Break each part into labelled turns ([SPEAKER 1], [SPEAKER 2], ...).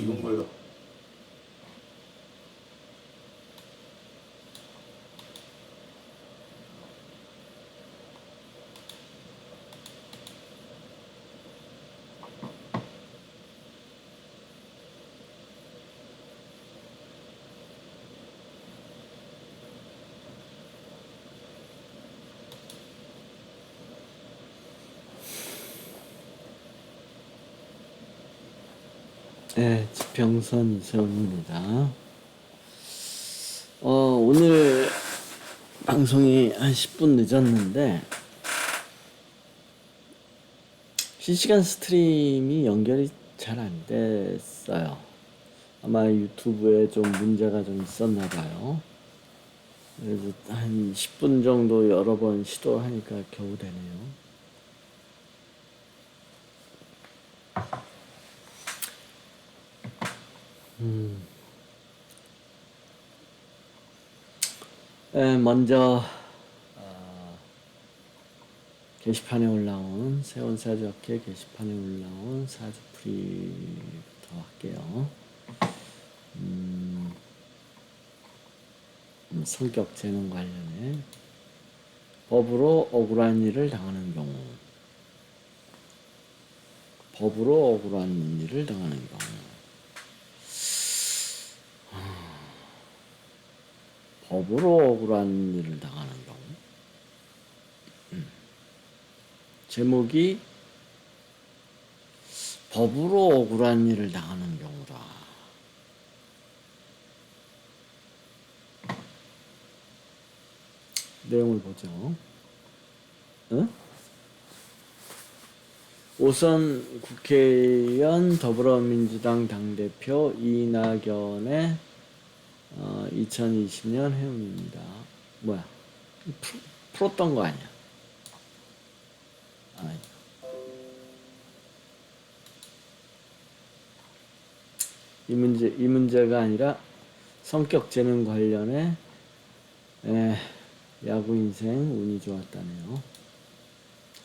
[SPEAKER 1] 지금 보여.
[SPEAKER 2] 네, 지평선 이세훈입니다. 오늘 방송이 한 10분 늦었는데 실시간 스트림이 연결이 잘 안 됐어요. 아마 유튜브에 좀 문제가 좀 있었나 봐요. 그래서 한 10분 정도 여러 번 시도하니까 겨우 되네요. 네, 먼저 게시판에 올라온 세원사주학회 게시판에 올라온 사주풀이부터 할게요. 성격 재능 관련해 법으로 억울한 일을 당하는 경우, 법으로 억울한 일을 당하는 경우, 법으로 억울한 일을 당하는 경우. 제목이 법으로 억울한 일을 당하는 경우다. 내용을 보죠. 응? 오선 국회의원 더불어민주당 당대표 이낙연의 2020년 해운입니다. 뭐야? 풀었던 거 아니야? 이 문제가 아니라 성격 재능 관련해 야구 인생 운이 좋았다네요.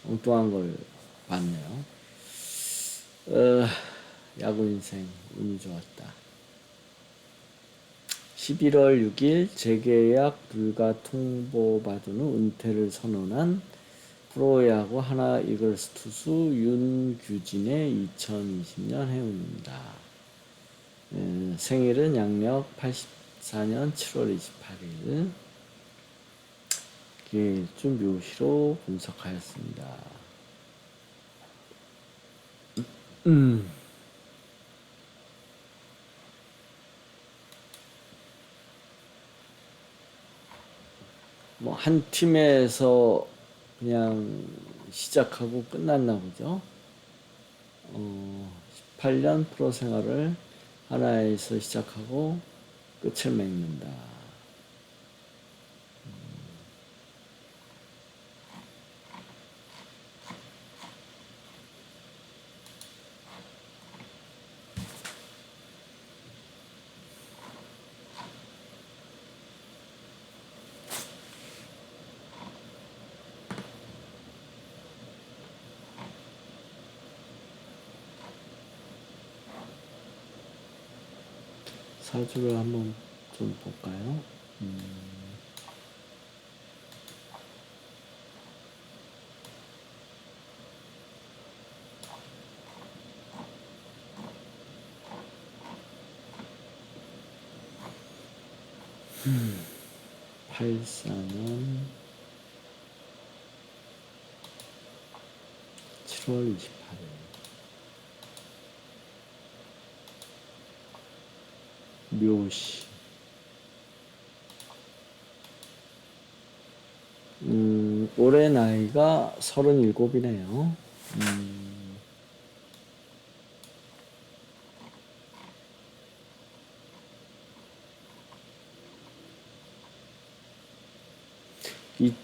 [SPEAKER 2] 엉뚱한 걸 봤네요. 야구 인생 운이 좋았다. 11월 6일 재계약 불가 통보받은 후 은퇴를 선언한 프로야구 하나 이글스 투수 윤규진의 2020년 해운입니다. 생일은 양력 84년 7월 28일. 기일주 묘시로 분석하였습니다. 뭐 한 팀에서 그냥 시작하고 끝났나 보죠. 18년 프로 생활을 하나에서 시작하고 끝을 맺는다. 사주를 한번 좀 볼까요? 84년 7월 28일. 묘시. 올해 나이가 37이네요.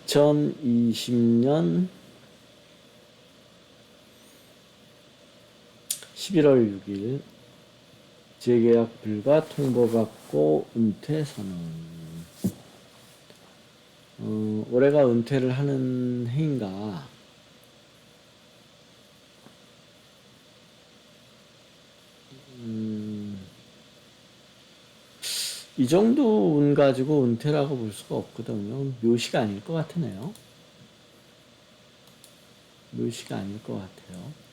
[SPEAKER 2] 2020년 11월 6일 재계약 불가 통보받고 은퇴 선언. 올해가 은퇴를 하는 해인가? 이 정도 운 가지고 은퇴라고 볼 수가 없거든요. 묘시가 아닐 것 같으네요. 묘시가 아닐 것 같아요.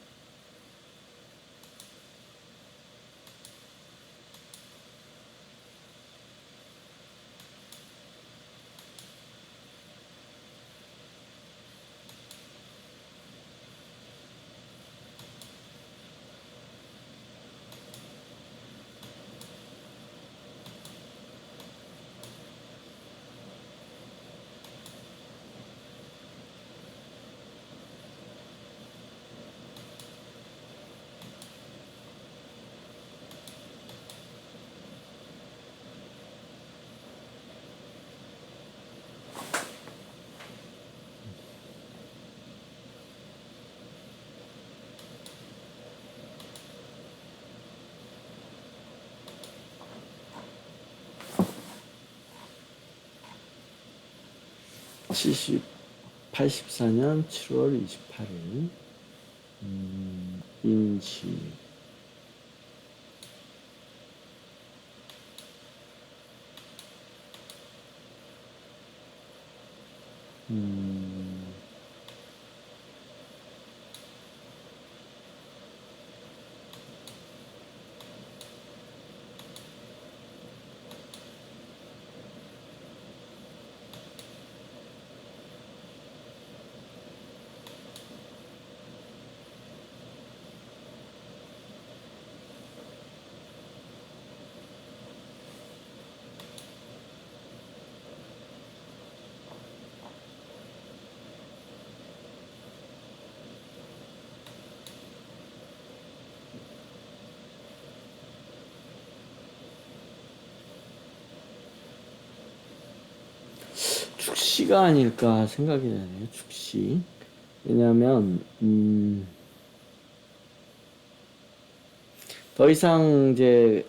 [SPEAKER 2] 칠십 84년 7월 28일 인시 축시가 아닐까 생각이 되네요. 축시. 왜냐하면 더 이상 이제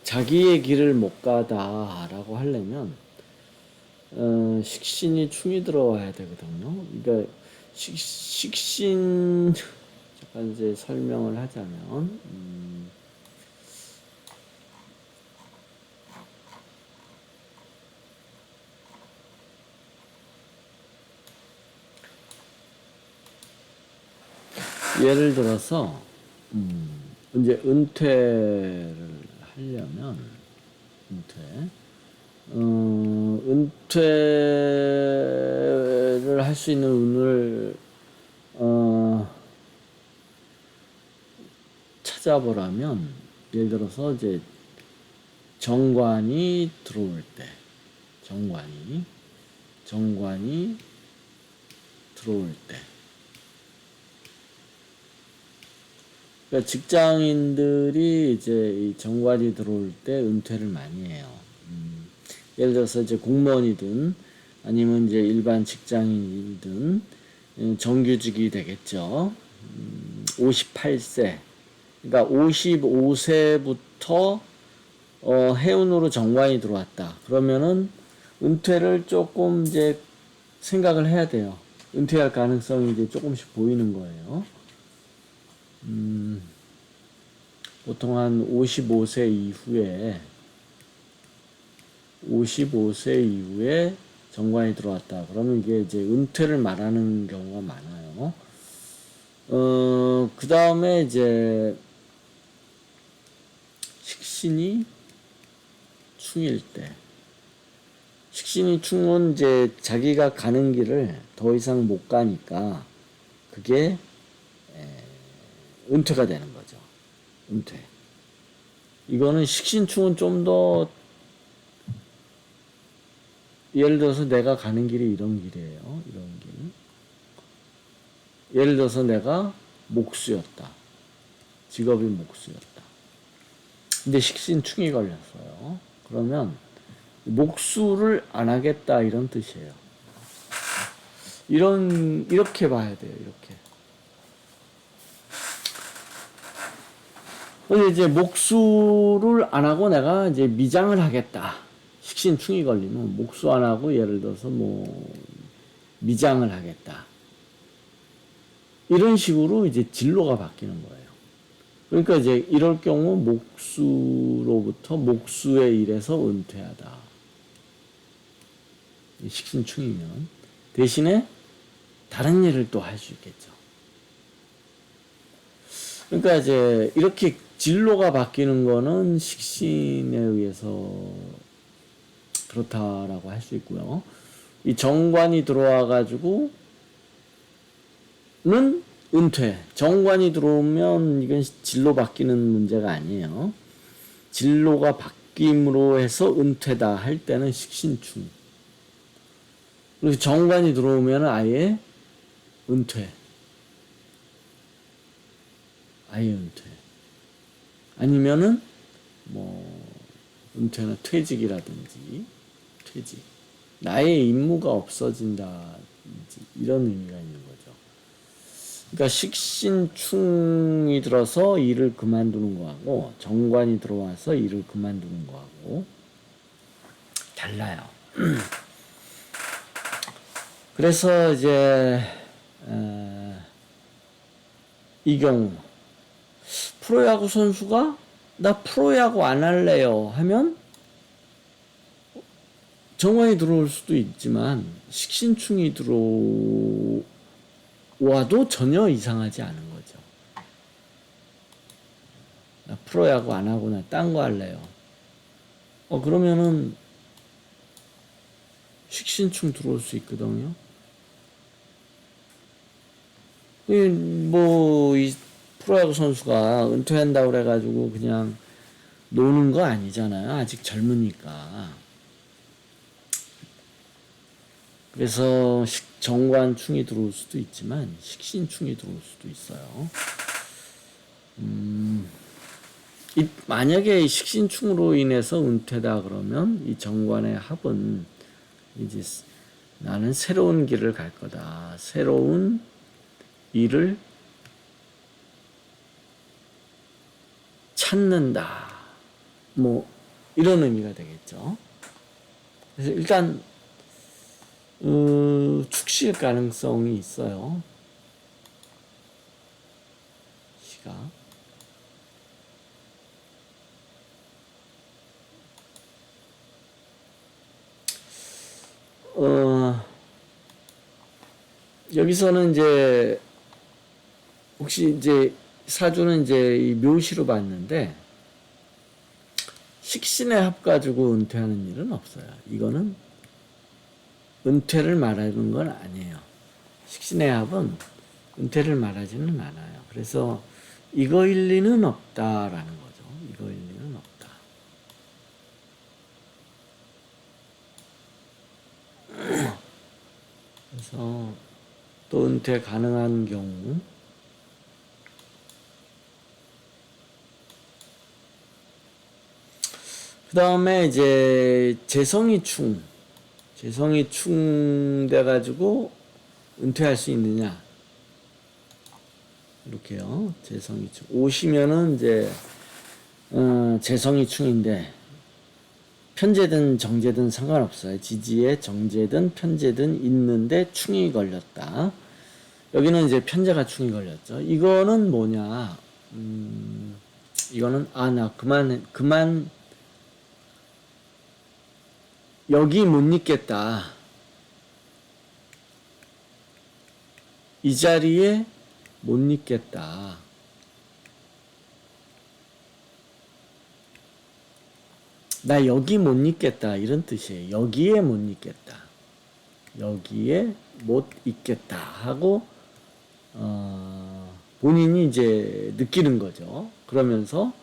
[SPEAKER 2] 자기의 길을 못 가다라고 하려면 식신이 충이 들어와야 되거든요. 그러니까 식신 잠깐 이제 설명을 하자면 예를 들어서 이제 은퇴를 하려면 은퇴를 할 수 있는 운을 찾아보라면 예를 들어서 이제 정관이 들어올 때 정관이 들어올 때 그러니까 직장인들이 이제 이 정관이 들어올 때 은퇴를 많이 해요. 예를 들어서 이제 공무원이든 아니면 이제 일반 직장인이든 정규직이 되겠죠. 58세. 그러니까 55세부터 해운으로 정관이 들어왔다. 그러면은 은퇴를 조금 이제 생각을 해야 돼요. 은퇴할 가능성이 이제 조금씩 보이는 거예요. 보통 한 55세 이후에 정관이 들어왔다. 그러면 이게 이제 은퇴를 말하는 경우가 많아요. 그 다음에 이제 식신이 충일 때. 식신이 충은 이제 자기가 가는 길을 더 이상 못 가니까 그게 은퇴가 되는 거죠. 은퇴. 이거는 식신충은 좀 더 예를 들어서 내가 가는 길이 이런 길이에요. 이런 길. 예를 들어서 내가 목수였다. 직업이 목수였다. 근데 식신충이 걸렸어요. 그러면 목수를 안 하겠다 이런 뜻이에요. 이렇게 봐야 돼요. 이렇게. 근데 이제 목수를 안 하고 내가 이제 미장을 하겠다. 식신충이 걸리면 목수 안 하고 예를 들어서 뭐 미장을 하겠다. 이런 식으로 이제 진로가 바뀌는 거예요. 그러니까 이제 이럴 경우 목수로부터 목수의 일에서 은퇴하다. 식신충이면 대신에 다른 일을 또 할 수 있겠죠. 그러니까 이제 이렇게 진로가 바뀌는 거는 식신에 의해서 그렇다라고 할 수 있고요. 이 정관이 들어와 가지고는 은퇴. 정관이 들어오면 이건 진로 바뀌는 문제가 아니에요. 진로가 바뀜으로 해서 은퇴다 할 때는 식신충. 그리고 정관이 들어오면 아예 은퇴. 아예 은퇴. 아니면은 뭐 은퇴나 퇴직이라든지 퇴직. 나의 임무가 없어진다든지 이런 의미가 있는 거죠. 그러니까 식신충이 들어서 일을 그만두는 거하고 정관이 들어와서 일을 그만두는 거하고 달라요. 그래서 이제 이 경우 프로야구 선수가 나 프로야구 안 할래요 하면 정관이 들어올 수도 있지만 식신충이 들어와도 전혀 이상하지 않은 거죠. 나 프로야구 안 하고 나 딴 거 할래요. 그러면은 식신충 들어올 수 있거든요. 뭐 이 프로야구 선수가 은퇴한다고 그래가지고 그냥 노는 거 아니잖아요. 아직 젊으니까. 그래서 정관충이 들어올 수도 있지만 식신충이 들어올 수도 있어요. 만약에 식신충으로 인해서 은퇴다 그러면 이 정관의 합은 이제 나는 새로운 길을 갈 거다. 새로운 일을 찾는다. 뭐 이런 의미가 되겠죠. 그래서 일단 축실 가능성이 있어요. 시가. 여기서는 이제 혹시 이제 사주는 이제 이 묘시로 봤는데 식신의 합 가지고 은퇴하는 일은 없어요. 이거는 은퇴를 말하는 건 아니에요. 식신의 합은 은퇴를 말하지는 않아요. 그래서 이거일 리는 없다라는 거죠. 이거일 리는 없다. 그래서 또 은퇴 가능한 경우 그 다음에 이제 재성이 충 돼가지고 은퇴할 수 있느냐 이렇게요. 재성이 충 오시면은 이제 재성이 충인데 편제든 정제든 상관없어요. 지지에 정제든 편제든 있는데 충이 걸렸다. 여기는 이제 편제가 충이 걸렸죠. 이거는 뭐냐? 이거는 나 그만 여기 못 있겠다. 이 자리에 못 있겠다. 나 여기 못 있겠다. 이런 뜻이에요. 여기에 못 있겠다. 여기에 못 있겠다 하고 본인이 이제 느끼는 거죠. 그러면서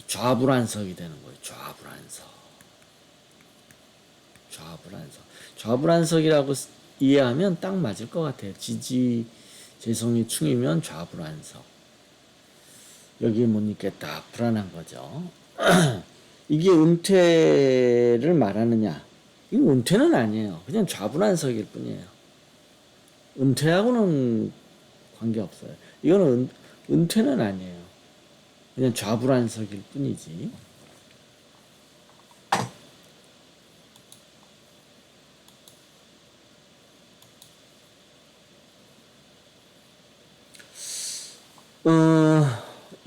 [SPEAKER 2] 좌불안석이 되는 거예요. 좌불안석이라고 이해하면 딱 맞을 것 같아요. 지지 재성이 충이면 좌불안석. 여기에 못 있겠다. 불안한 거죠. 이게 은퇴를 말하느냐? 이거 은퇴는 아니에요. 그냥 좌불안석일 뿐이에요. 은퇴하고는 관계없어요. 이거는 은퇴는 아니에요. 그냥 좌불안석일 뿐이지.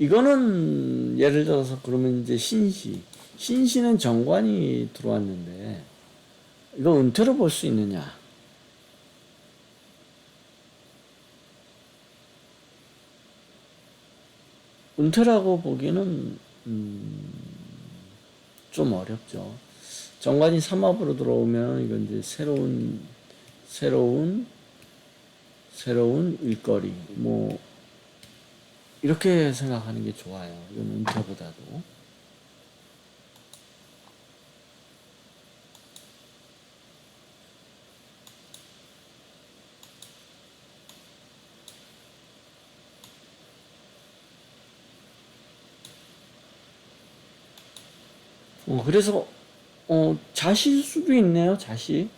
[SPEAKER 2] 이거는 예를 들어서 그러면 이제 신시는 정관이 들어왔는데 이거 은퇴로 볼 수 있느냐? 은퇴라고 보기는 좀 어렵죠. 정관이 삼합으로 들어오면 이건 이제 새로운 일거리 뭐 이렇게 생각하는 게 좋아요. 이건 은퇴보다도. 그래서 자실 수도 있네요. 자시.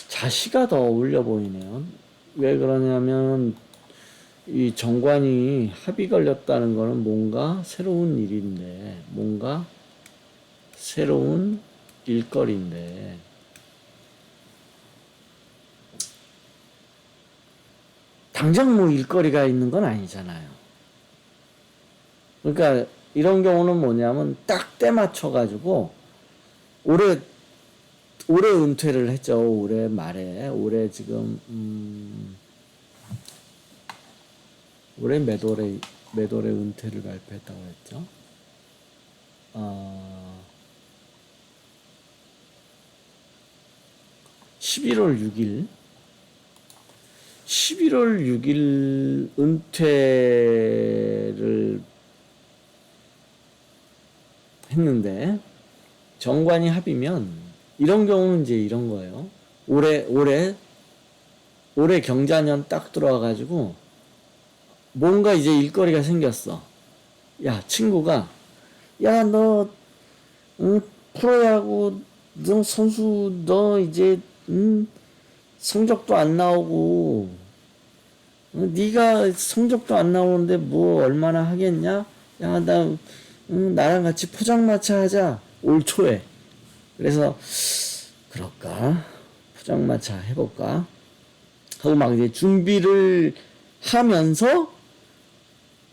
[SPEAKER 2] 자시가 더 어울려 보이네요. 왜 그러냐면 이 정관이 합이 걸렸다는 거는 뭔가 새로운 일인데, 뭔가 새로운 일거리인데, 당장 뭐 일거리가 있는 건 아니잖아요. 그러니까 이런 경우는 뭐냐면 딱 때 맞춰가지고 올해 은퇴를 했죠. 올해 말에 올해 지금 올해 몇 월에 은퇴를 발표했다고 했죠. 11월 6일 11월 6일 은퇴를 했는데 정관이 합이면 이런 경우는 이제 이런 거예요. 올해 경자년 딱 들어와가지고 뭔가 이제 일거리가 생겼어. 야, 친구가, 야, 너, 프로야구, 너 선수, 너 이제, 성적도 안 나오고, 네가 성적도 안 나오는데 뭐 얼마나 하겠냐? 야, 나랑 같이 포장마차 하자. 올 초에. 그래서, 그럴까? 포장마차 해볼까? 하고 막 이제 준비를 하면서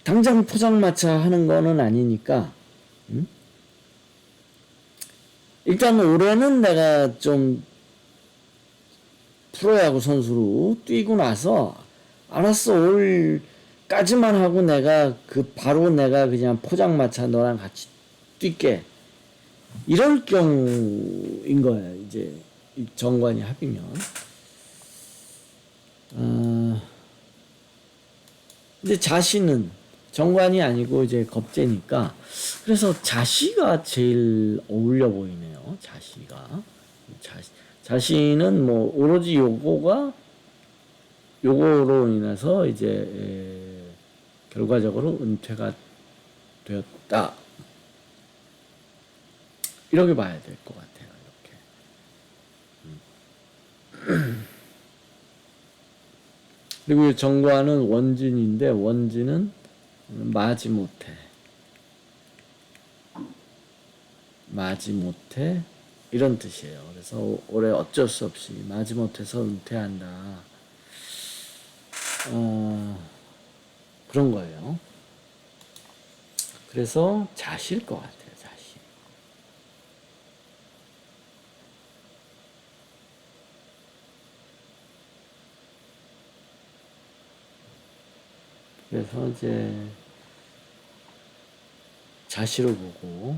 [SPEAKER 2] 당장 포장마차 하는 거는 아니니까 일단 올해는 내가 좀 프로야구 선수로 뛰고 나서 알았어 올까지만 하고 내가 바로 내가 그냥 포장마차 너랑 같이 뛸게 이럴 경우인 거예요. 이제 정관이 합이면 근데 자신은 정관이 아니고 이제 겁재니까 그래서 자시가 제일 어울려 보이네요. 자시는 뭐 오로지 요거로 인해서 이제 결과적으로 은퇴가 되었다. 이렇게 봐야 될 것 같아요. 이렇게. 그리고 정관은 원진인데 원진은 마지못해 이런 뜻이에요. 그래서 올해 어쩔 수 없이 마지못해서 은퇴한다. 그런 거예요. 그래서 자실 것 같아요. 자실. 그래서 이제 자시로 보고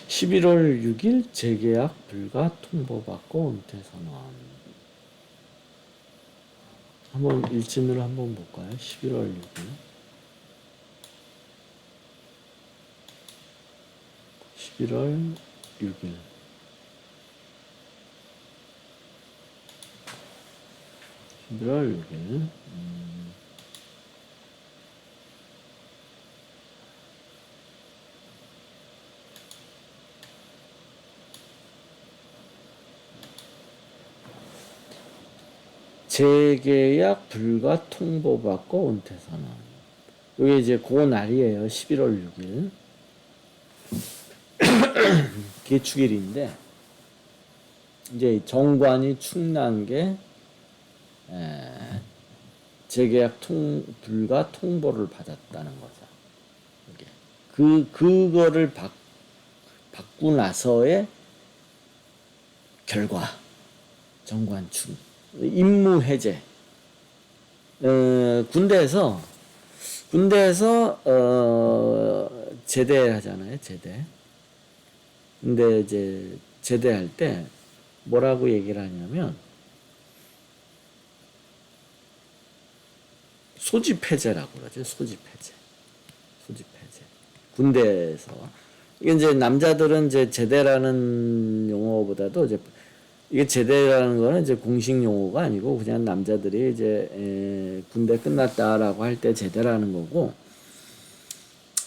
[SPEAKER 2] 11월 6일 재계약 불가 통보받고 은퇴 선언. 한번 일진으로 한번 볼까요? 11월 6일. 11월 6일. 11월 6일. 재계약 불가 통보받고 은퇴선언. 이게 이제 그 날이에요. 11월 6일. 개축일인데 이제 정관이 충난 게 재계약 불가 통보를 받았다는 거죠. 이게 그거를 받고 나서의 결과 정관충 임무 해제. 군대에서 제대하잖아요. 제대. 근데 이제 제대할 때 뭐라고 얘기를 하냐면 소집 해제라고 그러죠. 소집 해제. 군대에서 이게 이제 남자들은 이제 제대라는 용어보다도 이제 이게 제대라는 거는 이제 공식 용어가 아니고 그냥 남자들이 이제 군대 끝났다라고 할 때 제대라는 거고,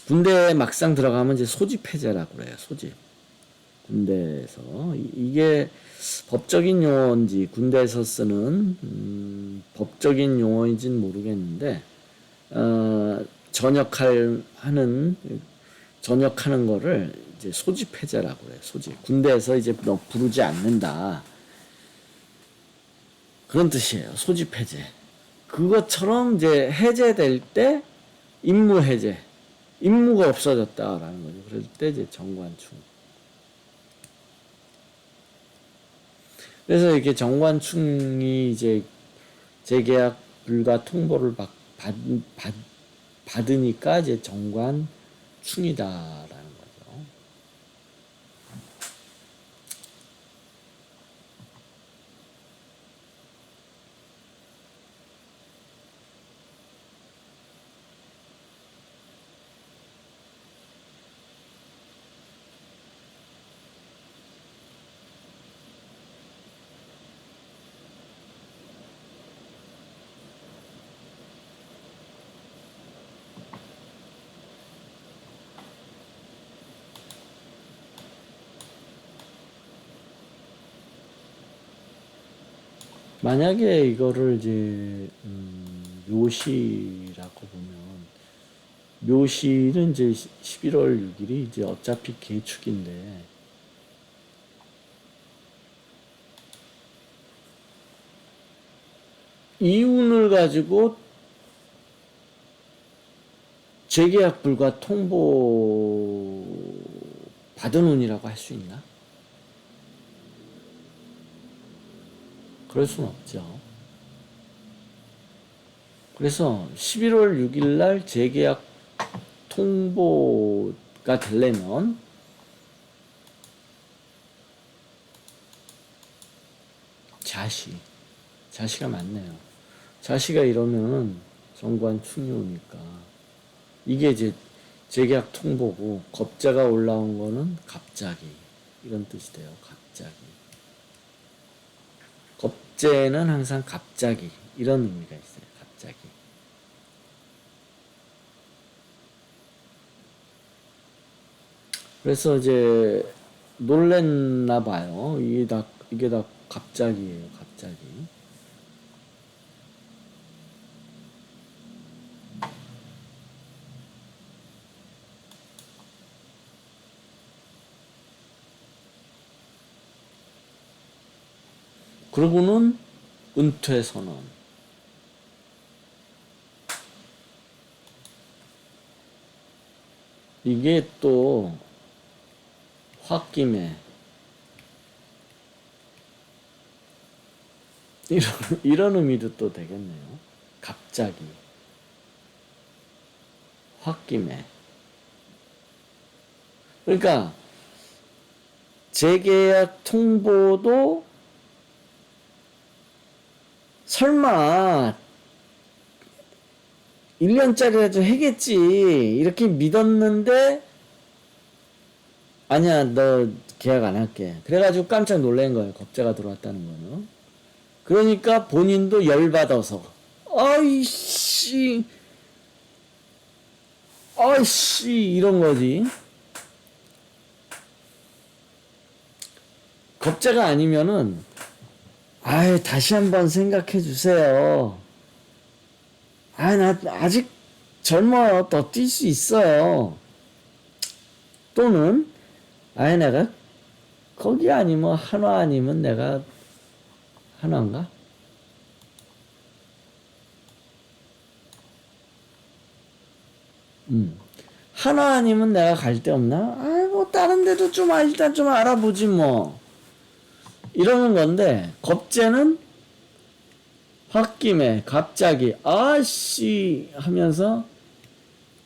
[SPEAKER 2] 군대에 막상 들어가면 이제 소집 해제라고 그래요. 소집. 군대에서 이게 법적인 용어인지 군대에서 쓰는 법적인 용어인지는 모르겠는데 전역하는 거를 이제 소집 해제라고 그래요. 소집. 군대에서 이제 너 부르지 않는다. 그런 뜻이에요. 소집 해제. 그것처럼 이제 해제될 때 임무 해제. 임무가 없어졌다라는 거죠. 그럴 때 이제 정관충. 그래서 이렇게 정관충이 이제 재계약 불가 통보를 받으니까 이제 정관충이다라는 거죠. 만약에 이거를 이제 묘시라고 보면, 묘시는 이제 11월 6일이 이제 어차피 개축인데 이 운을 가지고 재계약 불가 통보 받은 운이라고 할 수 있나? 그럴 수는 없죠. 그래서 11월 6일 날 재계약 통보가 되려면 자시가 맞네요. 자시가 이러면 정관 충요니까 이게 이제 재계약 통보고, 겁자가 올라온 거는 갑자기 이런 뜻이 돼요. 갑자기. 겁재는 항상 갑자기 이런 의미가 있어요. 갑자기. 그래서 이제 놀랬나 봐요. 이게 다 갑자기예요. 갑자기. 그러고는 은퇴 선언. 이게 또 홧김에 이런 의미도 또 되겠네요. 갑자기. 홧김에. 그러니까 재계약 통보도 설마 1년짜리라도 해겠지 이렇게 믿었는데, 아니야 너 계약 안 할게. 그래가지고 깜짝 놀란 거예요. 겁재가 들어왔다는 거는. 그러니까 본인도 열받아서 아이씨 이런 거지. 겁재가 아니면은 아이, 다시 한번 생각해 주세요. 아, 나 아직 젊어요. 더 뛸 수 있어요. 또는, 아이, 내가 거기 아니면 한화 아니면 내가 한화인가? 한화 아니면 내가 갈 데 없나? 아이, 뭐, 다른 데도 좀, 일단 좀 알아보지, 뭐. 이러는 건데, 겁재는 홧김에 갑자기, 아씨 하면서,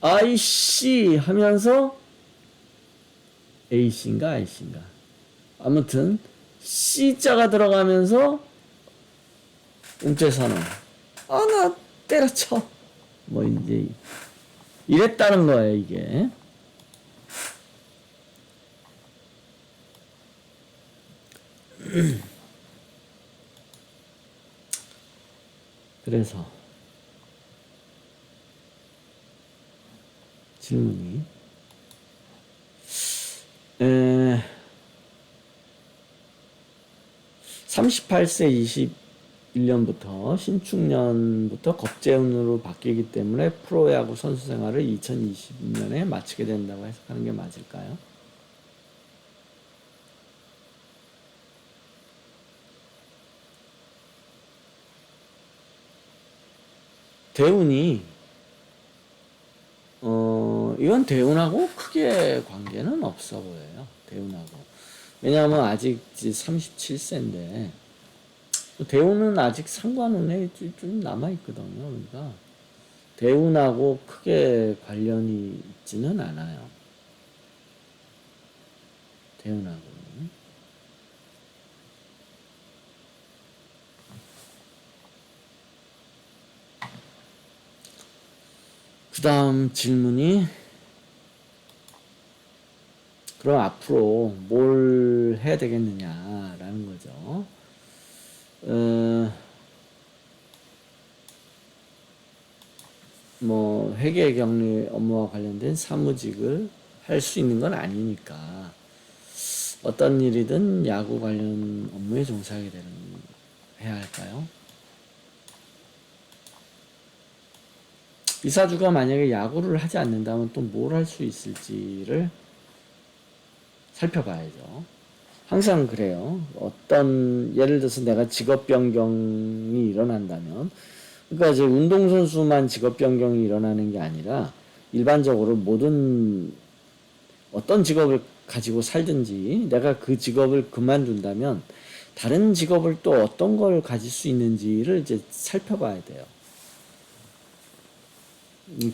[SPEAKER 2] 아이씨 하면서, A씨인가, I씨인가. 아무튼, C자가 들어가면서, 음죄선언. 아, 나 때려쳐. 뭐, 이제, 이랬다는 거예요, 이게. 그래서 질문이 38세 21년부터 신축년부터 겁재운으로 바뀌기 때문에 프로야구 선수 생활을 2020년에 마치게 된다고 해석하는 게 맞을까요? 대운이 이건 대운하고 크게 관계는 없어 보여요. 대운하고. 왜냐하면 아직 37세인데 대운은 아직 상관운에 좀 남아있거든요. 그러니까 대운하고 크게 관련이 있지는 않아요. 대운하고는. 그 다음 질문이 그럼 앞으로 뭘 해야 되겠느냐라는 거죠. 뭐 회계 격리 업무와 관련된 사무직을 할 수 있는 건 아니니까 어떤 일이든 야구 관련 업무에 종사하게 해야 할까요? 이사주가 만약에 야구를 하지 않는다면 또 뭘 할 수 있을지를 살펴봐야죠. 항상 그래요. 어떤 예를 들어서 내가 직업 변경이 일어난다면, 그러니까 이제 운동선수만 직업 변경이 일어나는 게 아니라 일반적으로 모든 어떤 직업을 가지고 살든지 내가 그 직업을 그만둔다면 다른 직업을 또 어떤 걸 가질 수 있는지를 이제 살펴봐야 돼요.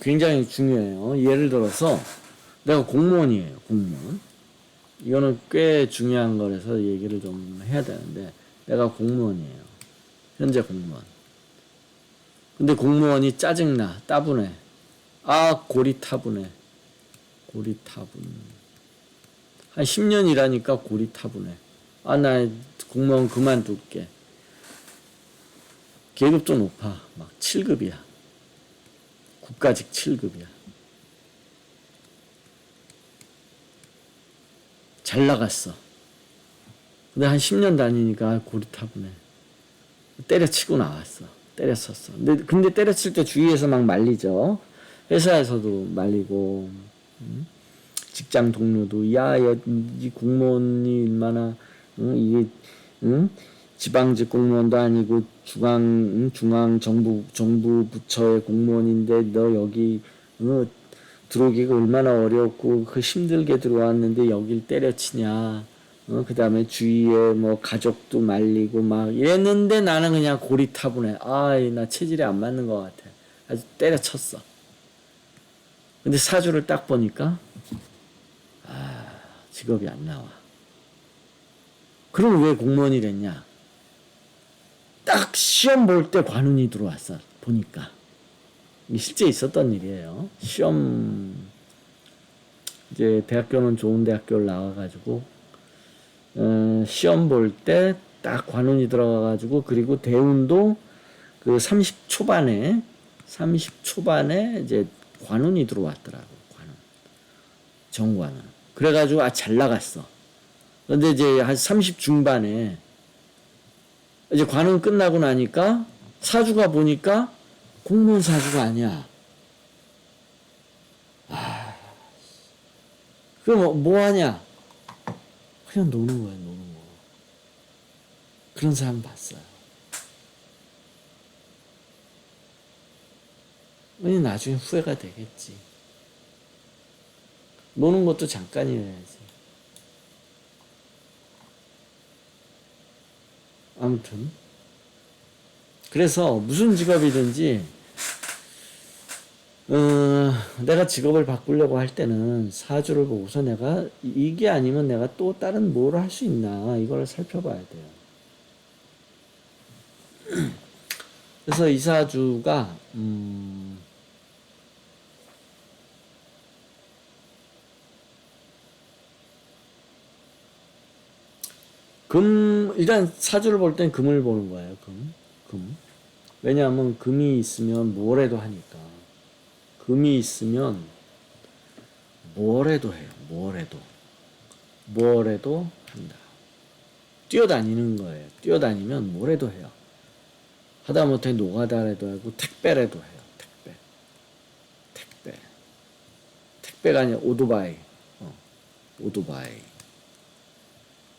[SPEAKER 2] 굉장히 중요해요. 예를 들어서 내가 공무원이에요. 공무원. 이거는 꽤 중요한 거라서 얘기를 좀 해야 되는데 내가 공무원이에요. 현재 공무원. 근데 공무원이 짜증나. 따분해. 아, 고리타분해. 고리타분. 한 10년 일하니까 고리타분해. 아, 나 공무원 그만둘게. 계급도 높아. 막 7급이야. 국가직 7급이야. 잘 나갔어. 근데 한 10년 다니니까 고리타분해. 때려치고 나왔어. 때렸었어. 근데 때렸을 때 주위에서 막 말리죠. 회사에서도 말리고, 직장 동료도, 야, 이 공무원이 얼마나, 이게, 지방직 공무원도 아니고 중앙 정부 부처의 공무원인데 너 여기, 들어오기가 얼마나 어렵고 그 힘들게 들어왔는데 여길 때려치냐. 그 다음에 주위에 뭐 가족도 말리고 막 이랬는데 나는 그냥 고리타분해. 나 체질에 안 맞는 것 같아. 아주 때려쳤어. 근데 사주를 딱 보니까 직업이 안 나와. 그럼 왜 공무원이 됐냐? 딱 시험 볼 때 관운이 들어왔어. 보니까. 실제 있었던 일이에요. 이제 대학교는 좋은 대학교를 나와가지고 시험 볼 때 딱 관운이 들어가가지고 그리고 대운도 그 30초반에 이제 관운이 들어왔더라고. 관운. 정관운. 그래가지고 잘 나갔어. 근데 이제 한 30 중반에 이제 관은 끝나고 나니까 사주가 보니까 공무원 사주가 아니야. 그럼 뭐 하냐? 그냥 노는 거야, 노는 거. 그런 사람 봤어요. 왜냐면 나중에 후회가 되겠지. 노는 것도 잠깐이어야지. 아무튼 그래서 무슨 직업이든지 내가 직업을 바꾸려고 할 때는 사주를 보고서 내가 이게 아니면 내가 또 다른 뭘 할 수 있나 이걸 살펴봐야 돼요. 그래서 이 사주가 일단 사주를 볼 땐 금을 보는 거예요. 금. 왜냐하면 금이 있으면 뭘 해도 하니까. 금이 있으면 뭘 해도 해요. 뭘 해도 한다. 뛰어다니는 거예요. 뛰어다니면 뭘 해도 해요. 하다못해 노가다라도 하고 택배라도 해요. 택배가 아니라 오토바이.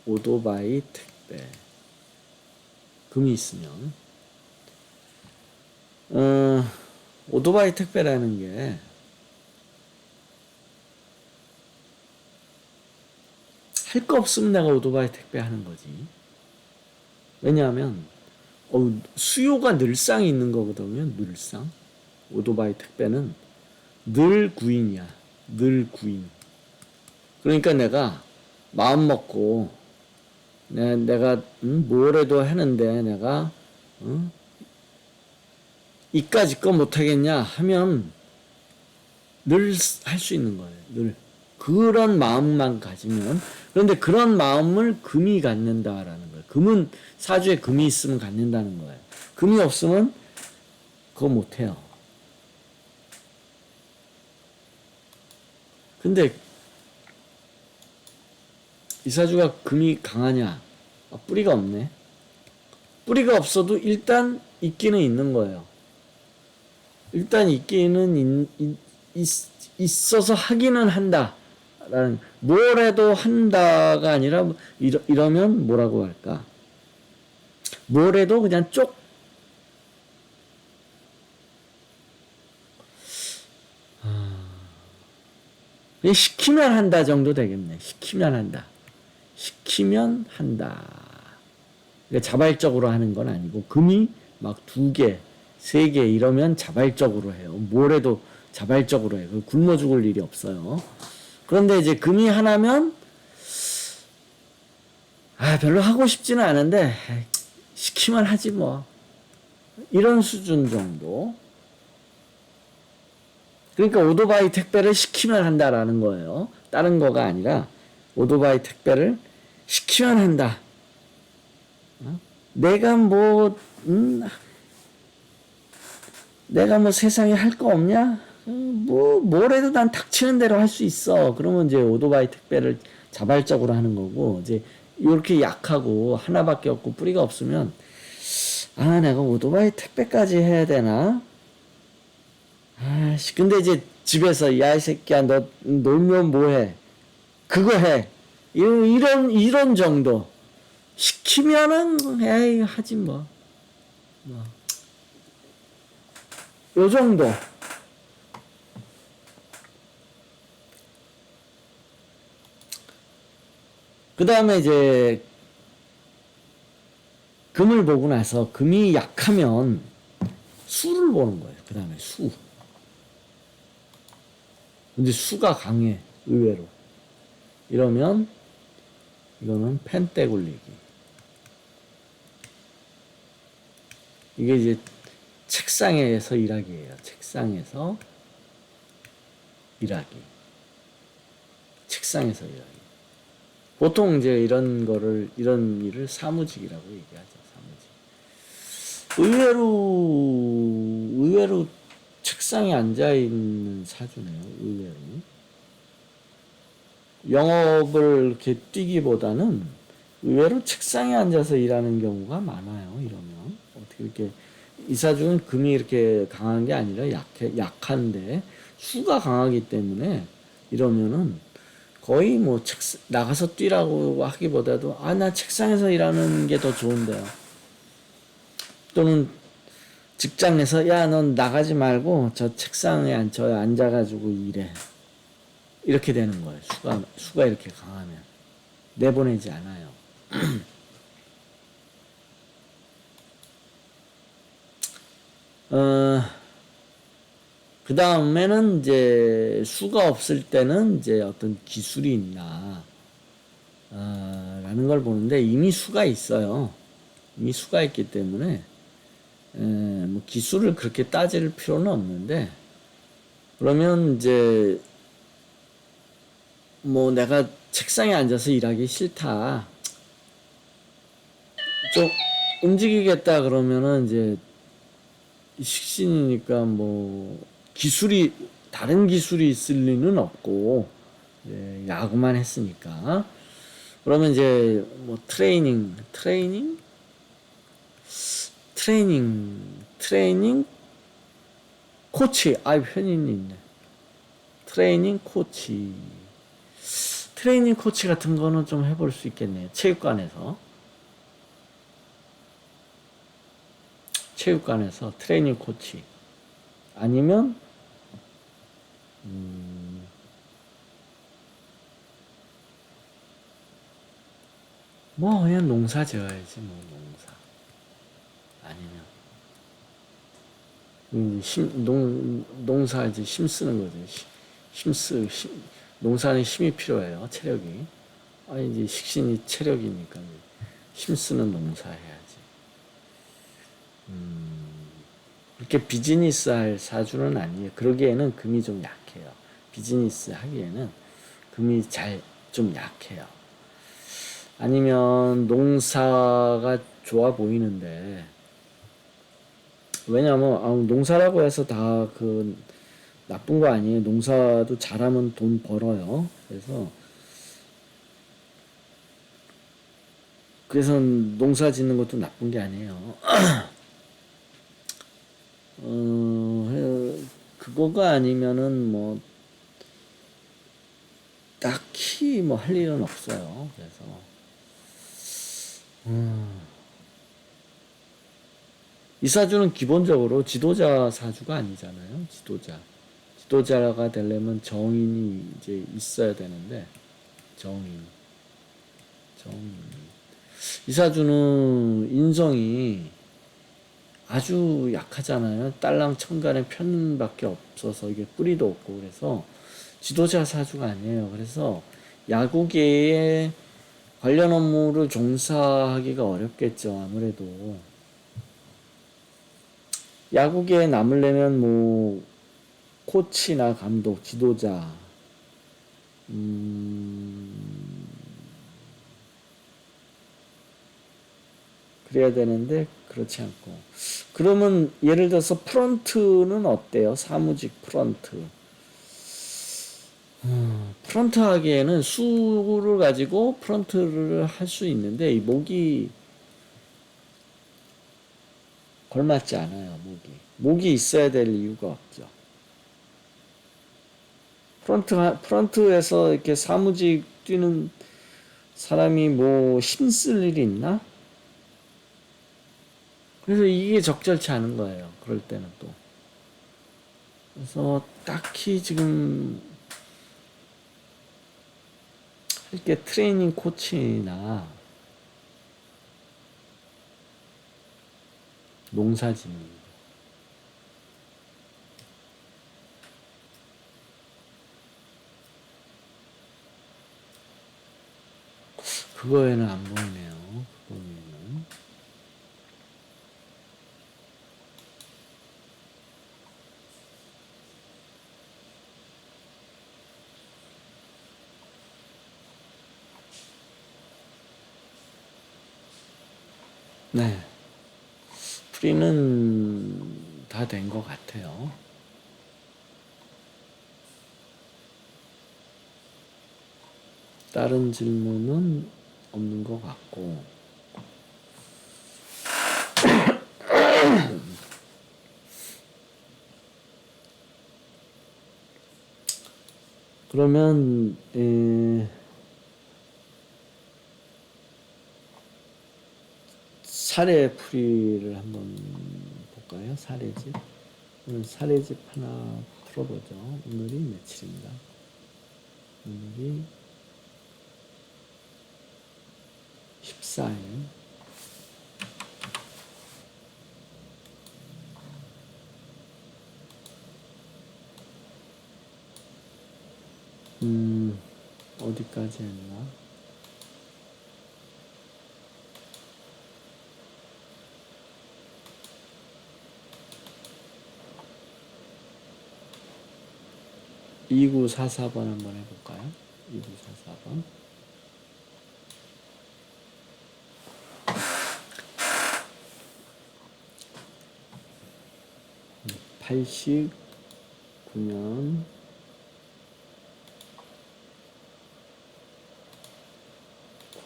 [SPEAKER 2] 오토바이 택배. 금이 있으면 오토바이 택배라는 게 할 거 없으면 내가 오토바이 택배 하는 거지. 왜냐하면 수요가 늘상 있는 거거든요. 늘상. 오토바이 택배는 늘 구인이야. 늘 구인. 그러니까 내가 마음 먹고 내가 뭘 해도 하는데 내가 이까짓 거 못하겠냐 하면 늘 할 수 있는 거예요. 늘. 그런 마음만 가지면. 그런데 그런 마음을 금이 갖는다라는 거예요. 금은 사주에 금이 있으면 갖는다는 거예요. 금이 없으면 그거 못해요. 근데 이 사주가 금이 강하냐? 뿌리가 없네. 뿌리가 없어도 일단 있기는 있는 거예요. 일단 있기는 있어서 하기는 한다. 라는 뭘 해도 한다가 아니라 이러면 뭐라고 할까? 뭘 해도 그냥 그냥 시키면 한다 정도 되겠네. 시키면 한다. 그러니까 자발적으로 하는 건 아니고 금이 막 2개, 3개 이러면 자발적으로 해요. 뭘 해도 자발적으로 해요. 굶어 죽을 일이 없어요. 그런데 이제 금이 하나면 별로 하고 싶지는 않은데 시키면 하지 뭐. 이런 수준 정도. 그러니까 오토바이 택배를 시키면 한다라는 거예요. 다른 거가 아니라 오토바이 택배를 시키면 한다. 내가 뭐 세상에 할 거 없냐? 뭘 해도 난 닥치는 대로 할 수 있어. 그러면 이제 오토바이 택배를 자발적으로 하는 거고, 이제 이렇게 약하고 하나밖에 없고 뿌리가 없으면 내가 오토바이 택배까지 해야 되나? 근데 이제 집에서 야 이 새끼야 너 놀면 뭐해? 그거 해. 이런 정도. 시키면은 에이 하지 뭐. 요 정도. 그 다음에 이제 금을 보고 나서 금이 약하면 수를 보는 거예요. 그 다음에 수. 근데 수가 강해. 의외로. 이러면 이거는 펜떼 굴리기. 이게 이제 책상에서 일하기예요. 책상에서 일하기. 책상에서 일하기. 보통 이제 이런 일을 사무직이라고 얘기하죠. 사무직. 의외로 책상에 앉아있는 사주네요. 의외로. 영업을 이렇게 뛰기보다는 의외로 책상에 앉아서 일하는 경우가 많아요. 이러면 어떻게 이렇게 이사주는 금이 이렇게 강한 게 아니라 약한데 수가 강하기 때문에 이러면은 거의 뭐 나가서 뛰라고 하기보다도 나 책상에서 일하는 게 더 좋은데요. 또는 직장에서 야, 넌 나가지 말고 저 책상에 앉아가지고 일해. 이렇게 되는 거예요. 수가 이렇게 강하면 내보내지 않아요. 그 다음에는 이제 수가 없을 때는 이제 어떤 기술이 있나, 라는 걸 보는데 이미 수가 있어요. 이미 수가 있기 때문에, 뭐 기술을 그렇게 따질 필요는 없는데, 그러면 이제 뭐 내가 책상에 앉아서 일하기 싫다. 좀 움직이겠다 그러면은 이제 식신이니까 뭐 다른 기술이 있을 리는 없고 야구만 했으니까 그러면 이제 뭐 트레이닝 코치 편인이 있네. 트레이닝 코치 같은 거는 좀 해볼 수 있겠네요. 체육관에서 트레이닝 코치 아니면 뭐 그냥 농사 지어야지 뭐 농사 아니면 농사 이제 힘 쓰는 거죠. 농사는 힘이 필요해요. 체력이. 이제 식신이 체력이니까 힘 쓰는 농사 해야지. 그렇게 비즈니스 할 사주는 아니에요. 그러기에는 금이 좀 약해요. 비즈니스 하기에는 금이 좀 약해요. 아니면 농사가 좋아 보이는데, 왜냐면 농사라고 해서 다 나쁜 거 아니에요. 농사도 잘하면 돈 벌어요. 그래서 농사 짓는 것도 나쁜 게 아니에요. 그거가 아니면은 뭐 딱히 뭐 할 일은 없어요. 그래서 이 사주는 기본적으로 지도자 사주가 아니잖아요. 지도자가 되려면 정인이 이제 있어야 되는데 정인. 이 사주는 인성이 아주 약하잖아요. 딸랑 천간에 편밖에 없어서 이게 뿌리도 없고 그래서 지도자 사주가 아니에요. 그래서 야구계에 관련 업무를 종사하기가 어렵겠죠. 아무래도 야구계에 남으려면 뭐 코치나 감독, 지도자, 그래야 되는데 그렇지 않고 그러면 예를 들어서 프런트는 어때요? 사무직 프런트 하기에는 수를 가지고 프런트를 할 수 있는데 이 목이 걸맞지 않아요. 목이 있어야 될 이유가 없죠. 프런트에서 이렇게 사무직 뛰는 사람이 뭐 힘쓸 일이 있나? 그래서 이게 적절치 않은 거예요. 그럴 때는 또. 그래서 딱히 지금 할 게 트레이닝 코치나 농사 짓는 거. 그거에는 안 보이네요. 그거에는. 네. 풀이는 다 된 것 같아요. 다른 질문은 없는 것 같고. 그러면 사례풀이를 한번 볼까요? 사례집. 오늘 사례집 하나 풀어보죠. 오늘이 며칠입니다. 오늘이 14일. 어디까지 했나? (2944번) 한번 해볼까요? 2944번. 89년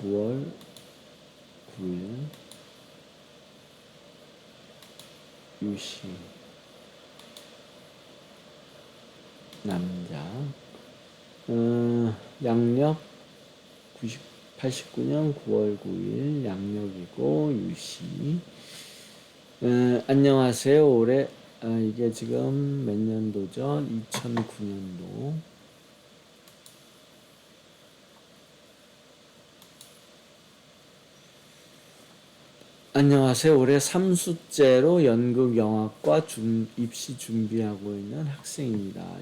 [SPEAKER 2] 9월 9일 유시. 남자. 양력 89년 9월 9일 양력이고 유시. 안녕하세요. 올해 이게 지금 몇 년도죠? 2009년도. 안녕하세요. 올해 3수째로 연극영화과 입시 준비하고 있는 학생입니다.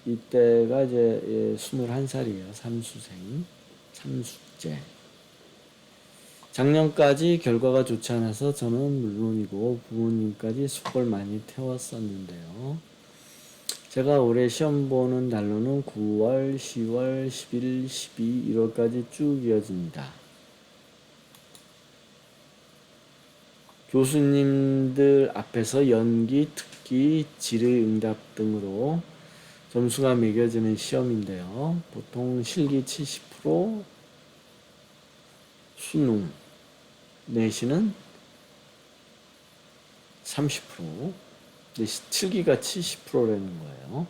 [SPEAKER 2] 이때가 이제 21살이에요. 3수째. 작년까지 결과가 좋지 않아서 저는 물론이고 부모님까지 속을 많이 태웠었는데요. 제가 올해 시험 보는 날로는 9월, 10월, 11, 12, 1월까지 쭉 이어집니다. 교수님들 앞에서 연기, 특기, 질의응답 등으로 점수가 매겨지는 시험인데요. 보통 실기 70%, 수능, 내신은 30%, 실기가 70%라는 거예요.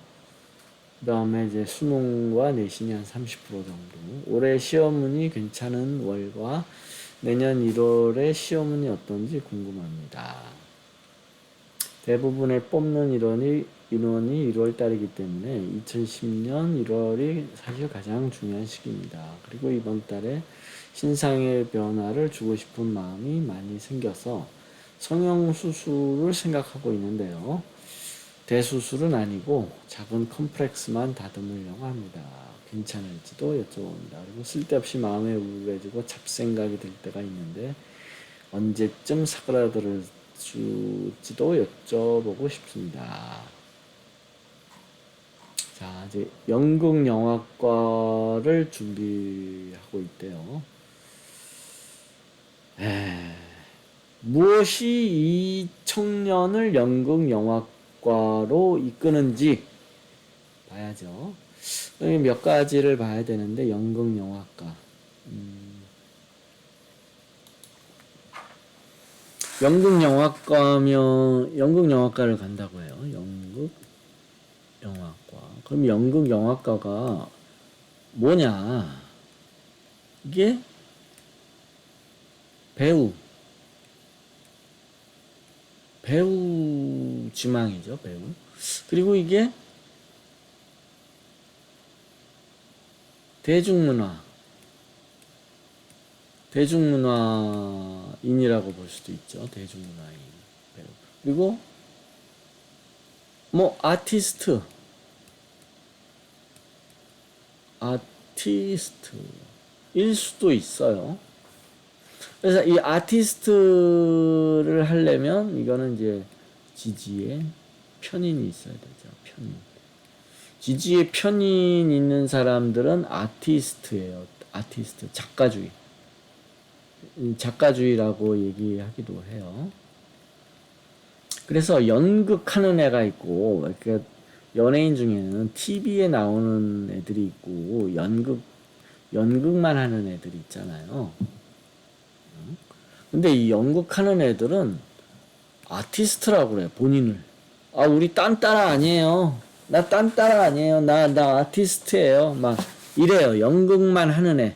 [SPEAKER 2] 그 다음에 이제 수능과 내신이 한 30% 정도. 올해 시험운이 괜찮은 월과 내년 1월에 시험운이 어떤지 궁금합니다. 대부분의 뽑는 인원이 1월달이기 때문에 2010년 1월이 사실 가장 중요한 시기입니다. 그리고 이번 달에 신상의 변화를 주고 싶은 마음이 많이 생겨서 성형수술을 생각하고 있는데요. 대수술은 아니고 작은 컴플렉스만 다듬으려고 합니다. 괜찮을지도 여쭤봅니다. 그리고 쓸데없이 마음에 우울해지고 잡생각이 들 때가 있는데 언제쯤 사그라들을지도 여쭤보고 싶습니다. 자, 이제 연극영화과를 준비하고 있대요. 무엇이 이 청년을 연극영화과로 이끄는지 봐야죠. 몇 가지를 봐야 되는데 연극영화과. 연극영화과면 연극영화과를 간다고 해요. 연극영화과. 그럼 연극영화과가 뭐냐? 이게 배우 지망이죠. 배우. 그리고 이게 대중문화인이라고 볼 수도 있죠. 대중문화인 배우. 그리고 뭐 아티스트일 수도 있어요. 그래서 이 아티스트를 하려면 이거는 이제 지지에 편인이 있어야 되죠. 편인. 지지에 편인 있는 사람들은 아티스트예요. 아티스트, 작가주의라고 얘기하기도 해요. 그래서 연극하는 애가 있고, 이렇게 연예인 중에는 TV에 나오는 애들이 있고, 연극 연극만 하는 애들 있잖아요. 근데 이 연극하는 애들은 아티스트라고 그래, 본인을. 아, 우리 딴따라 아니에요. 나 딴따라 아니에요. 나 아티스트예요. 막 이래요. 연극만 하는 애.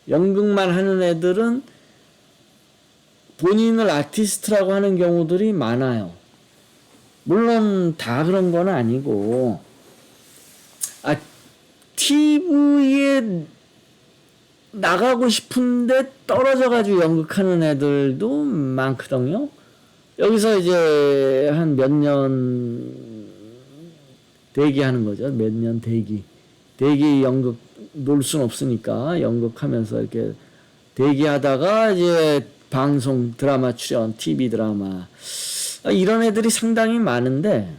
[SPEAKER 2] 연극만 하는 애들은 본인을 아티스트라고 하는 경우들이 많아요. 물론 다 그런 건 아니고, 아, TV에 나가고 싶은데 떨어져가지고 연극하는 애들도 많거든요. 여기서 이제 한 몇 년 대기하는 거죠. 몇 년 대기. 대기 연극 놀 순 없으니까 연극하면서 이렇게 대기하다가 이제 방송 드라마 출연, TV 드라마 이런 애들이 상당히 많은데,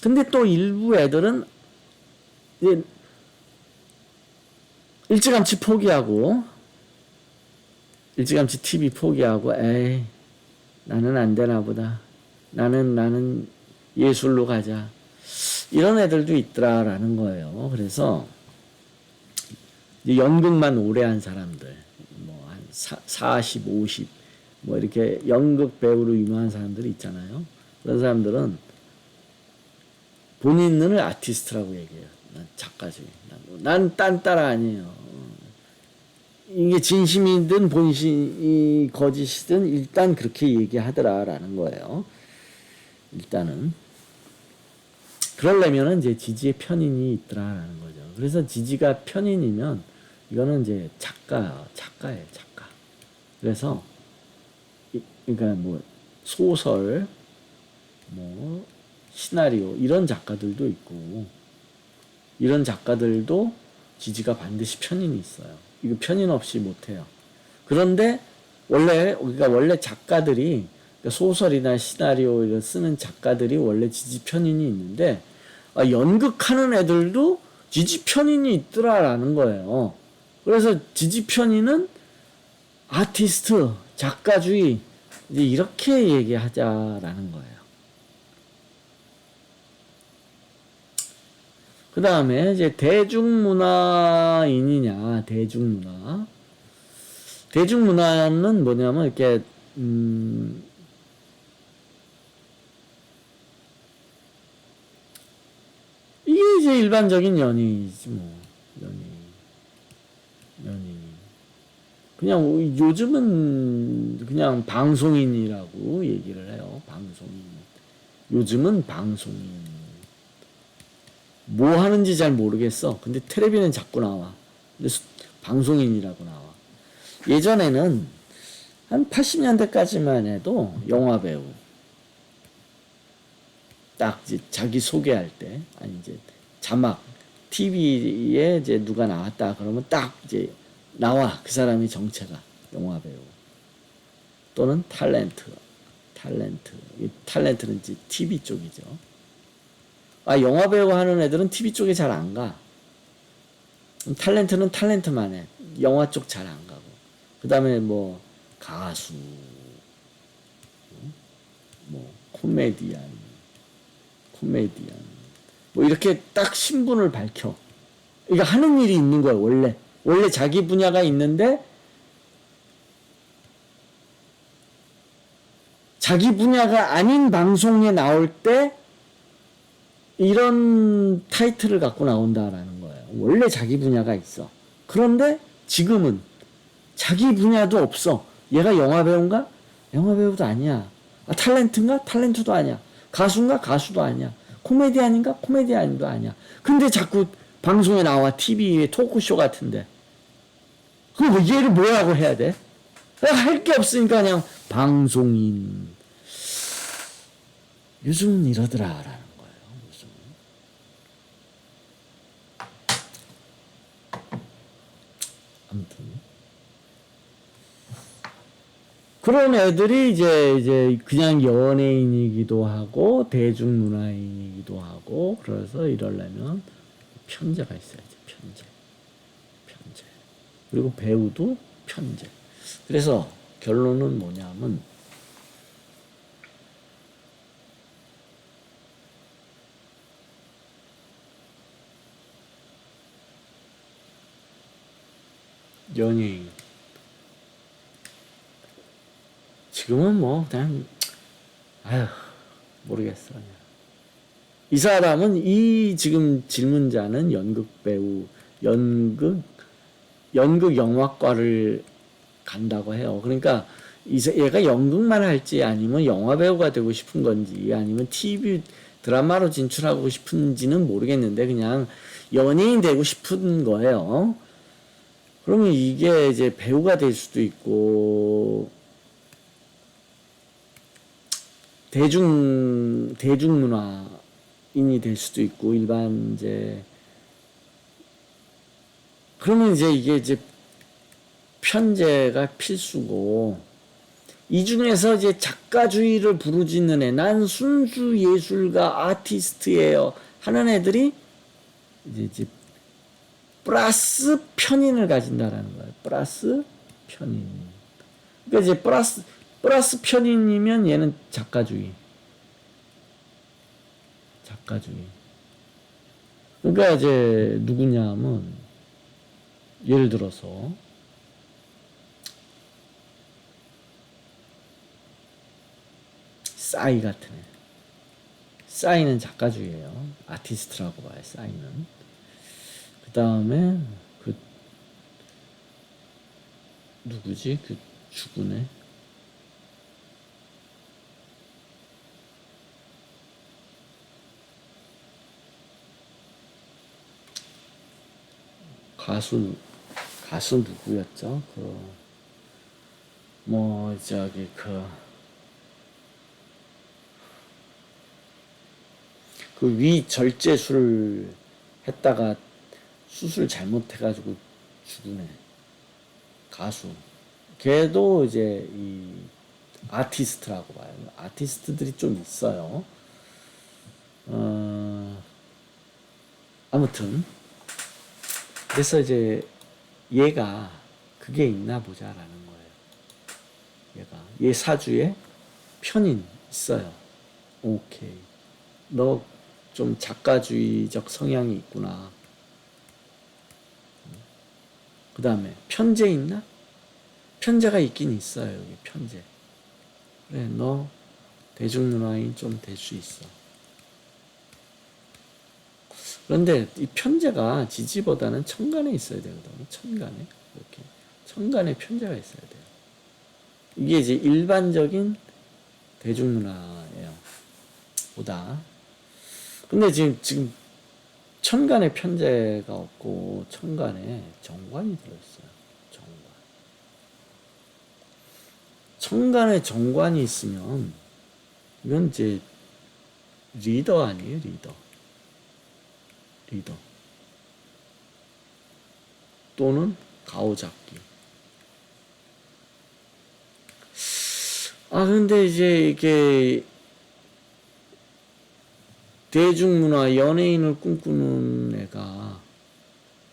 [SPEAKER 2] 근데 또 일부 애들은 이제 일찌감치 포기하고, 일찌감치 TV 포기하고, 에이, 나는 안 되나 보다. 나는 예술로 가자. 이런 애들도 있더라라는 거예요. 그래서 연극만 오래 한 사람들, 뭐 한 40, 50, 뭐 이렇게 연극 배우로 유명한 사람들이 있잖아요. 그런 사람들은 본인을 아티스트라고 얘기해요. 난 작가지. 난 딴따라 아니에요. 이게 진심이든 본심이 거짓이든 일단 그렇게 얘기하더라라는 거예요. 일단은. 그러려면 이제 지지의 편인이 있더라라는 거죠. 그래서 지지가 편인이면 이거는 이제 작가예요, 작가. 그래서 그러니까 뭐 소설, 뭐 시나리오 이런 작가들도 있고, 이런 작가들도 지지가 반드시 편인이 있어요. 이거 편인 없이 못해요. 그런데 원래 작가들이, 그러니까 소설이나 시나리오 이런 쓰는 작가들이 원래 지지 편인이 있는데, 연극하는 애들도 지지 편인이 있더라라는 거예요. 그래서 지지 편인은 아티스트, 작가주의, 이제 이렇게 얘기하자라는 거예요. 그 다음에 이제 대중문화인이냐, 대중문화. 대중문화는 뭐냐면 이렇게 이게 이제 일반적인 연예인이지 뭐. 연예인. 그냥 요즘은 그냥 방송인이라고 얘기를 해요. 방송인. 요즘은 방송인. 뭐 하는지 잘 모르겠어. 근데 텔레비는 자꾸 나와. 근데 방송인이라고 나와. 예전에는 한 80년대까지만 해도 영화배우. 딱 이제 자기 소개할 때, 아니 이제 자막, TV에 이제 누가 나왔다 그러면 딱 이제 나와. 그 사람이 정체가 영화배우. 또는 탤런트. 이 탤런트는 이제 TV 쪽이죠. 영화배우 하는 애들은 TV 쪽에 잘 안 가. 탤런트는 탤런트만 해. 영화 쪽 잘 안 가고. 그 다음에 뭐, 가수, 뭐, 코미디언. 뭐, 이렇게 딱 신분을 밝혀. 그러니까 하는 일이 있는 거야, 원래. 원래 자기 분야가 있는데, 자기 분야가 아닌 방송에 나올 때, 이런 타이틀을 갖고 나온다라는 거예요. 원래 자기 분야가 있어. 그런데 지금은 자기 분야도 없어. 얘가 영화배우인가? 영화배우도 아니야. 탤런트인가? 탤런트도 아니야. 가수인가? 가수도 아니야. 코미디언인가? 코미디언도 아니야. 근데 자꾸 방송에 나와. TV에 토크쇼 같은데. 그럼 뭐 얘를 뭐라고 해야 돼? 할 게 없으니까 그냥 방송인. 요즘은 이러더라라는 거예요. 요즘은. 아무튼. 그런 애들이 이제 그냥 연예인이기도 하고 대중문화인이기도 하고, 그래서 이러려면 편제가 있어야지. 편제. 그리고 배우도 편제. 그래서 결론은 뭐냐면, 연예인. 지금은 뭐 그냥 아휴 모르겠어. 그냥. 이 사람은 이 지금 질문자는 연극 배우, 연극 영화과를 간다고 해요. 그러니까 얘가 연극만 할지 아니면 영화 배우가 되고 싶은 건지 아니면 TV 드라마로 진출하고 싶은지는 모르겠는데 그냥 연예인 되고 싶은 거예요. 그러면 이게 이제 배우가 될 수도 있고 대중문화인이 될 수도 있고 일반 이제 그러면 이제 이게 이제 편제가 필수고 이 중에서 이제 작가주의를 부르짖는 애, 난 순수 예술가 아티스트예요 하는 애들이 이제 플러스 편인을 가진다라는 거예요. 플러스 편인. 그러니까 이제 플러스 편인이면 얘는 작가주의. 그러니까 이제 누구냐면 예를 들어서 싸이 같은 애. 싸이는 작가주의예요. 아티스트라고 봐요. 싸이는. 그 다음에 그 누구지? 그 죽은 애. 가수 누구였죠? 뭐 저기 그 위절제술 했다가 수술 잘못해가지고 죽은 애. 가수. 걔도 이제 이 아티스트라고 봐요. 아티스트들이 좀 있어요. 아무튼 그래서 이제 얘가 그게 있나 보자라는 거예요. 얘 사주에 편인 있어요. 오케이. 너 좀 작가주의적 성향이 있구나. 그 다음에 편제 있나? 편제가 있긴 있어요. 여기 편제. 그래, 너 대중문화인 좀 될 수 있어. 그런데 이 편제가 지지보다는 천간에 있어야 되거든요. 천간에. 이렇게. 천간에 편제가 있어야 돼요. 이게 이제 일반적인 대중문화예요. 보다. 근데 지금 천간에 편제가 없고 천간에 정관이 들어있어요. 천간에 정관이 있으면 이건 이제 리더 아니에요. 리더 또는 가오잡기. 근데 이제 이게 대중문화 연예인을 꿈꾸는 애가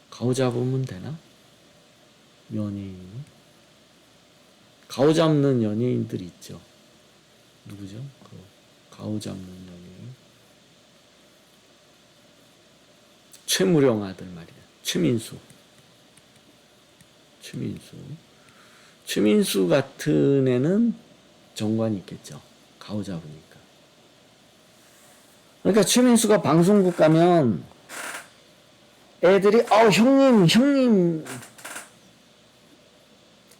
[SPEAKER 2] 가오잡으면 되나? 연예인. 가오잡는 연예인들 있죠. 누구죠? 가오잡는 연예인. 최무령 아들 말이야. 최민수 같은 애는 정관이 있겠죠. 가오잡으니까. 그러니까 최민수가 방송국 가면 애들이 형님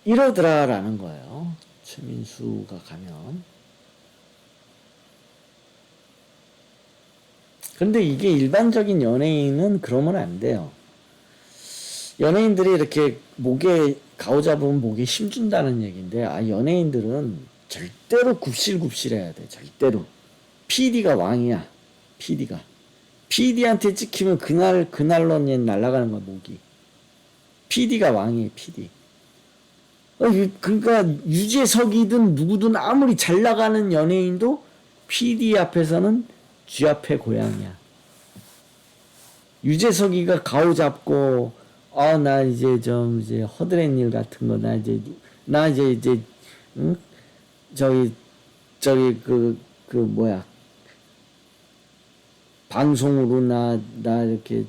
[SPEAKER 2] 이러더라라는 거예요. 최민수가 가면. 근데 이게 일반적인 연예인은 그러면 안 돼요. 연예인들이 이렇게 목에 가오잡으면 목에 힘준다는 얘기인데 연예인들은 절대로 굽실굽실해야 돼. 절대로. PD가 왕이야. PD한테 찍히면 그날로 날아가는 거야, 목이. PD가 왕이에요, PD. 그러니까 유재석이든 누구든 아무리 잘 나가는 연예인도 PD 앞에서는 쥐 앞에 고양이야. 유재석이가 가오 잡고 나 이제 좀 이제 허드렛 일 같은 거 나 이제 응? 저기 뭐야 방송으로 나 이렇게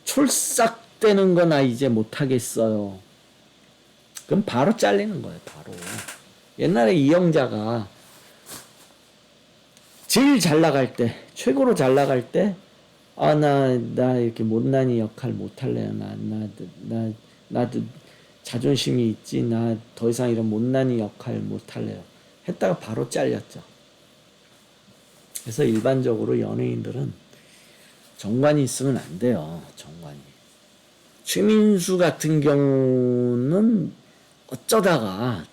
[SPEAKER 2] 촐싹대는 거 나 이제 못 하겠어요. 그럼 바로 잘리는 거예요. 바로. 옛날에 이영자가 제일 잘 나갈 때, 최고로 잘 나갈 때, 아, 나 이렇게 못난이 역할 못할래요. 나도 자존심이 있지. 나 더 이상 이런 못난이 역할 못할래요. 했다가 바로 잘렸죠. 그래서 일반적으로 연예인들은 정관이 있으면 안 돼요. 정관이. 최민수 같은 경우는 어쩌다가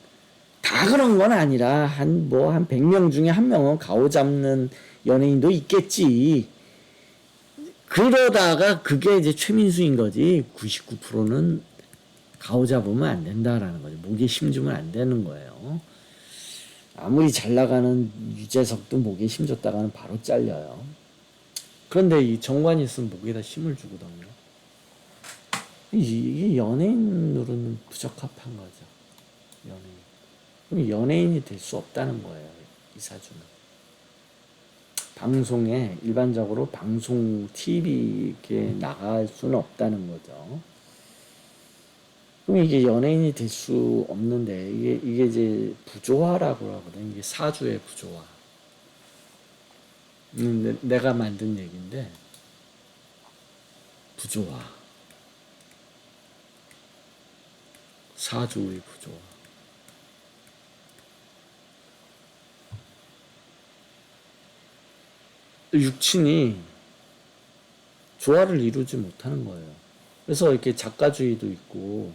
[SPEAKER 2] 다 그런 건 아니라 한 100명 중에 한 명은 가오 잡는 연예인도 있겠지. 그러다가 그게 이제 최민수인 거지. 99%는 가오 잡으면 안 된다라는 거죠. 목에 힘주면 안 되는 거예요. 아무리 잘 나가는 유재석도 목에 힘줬다가는 바로 잘려요. 그런데 이 정관이 있으면 목에다 힘을 주거든요. 이게 연예인으로는 부적합한 거죠. 연예인. 그럼 연예인이 될 수 없다는 거예요. 이사주는. 방송에 일반적으로 방송 TV에 나갈 수는 없다는 거죠. 그럼 이게 연예인이 될 수 없는데 이게 이제 부조화라고 하거든요. 이게 사주의 부조화. 내가 만든 얘기인데 부조화. 사주의 부조화. 육친이 조화를 이루지 못하는 거예요. 그래서 이렇게 작가주의도 있고,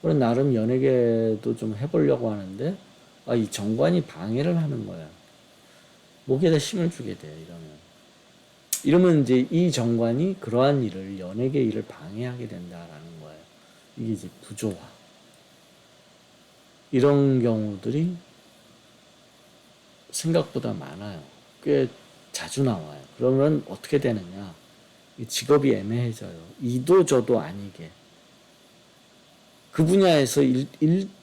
[SPEAKER 2] 그런 나름 연예계도 좀 해보려고 하는데, 이 정관이 방해를 하는 거야. 목에다 힘을 주게 돼, 이러면 이제 이 정관이 그러한 일을, 연예계 일을 방해하게 된다라는 거예요. 이게 이제 부조화. 이런 경우들이 생각보다 많아요. 꽤 자주 나와요. 그러면 어떻게 되느냐? 직업이 애매해져요. 이도 저도 아니게. 그 분야에서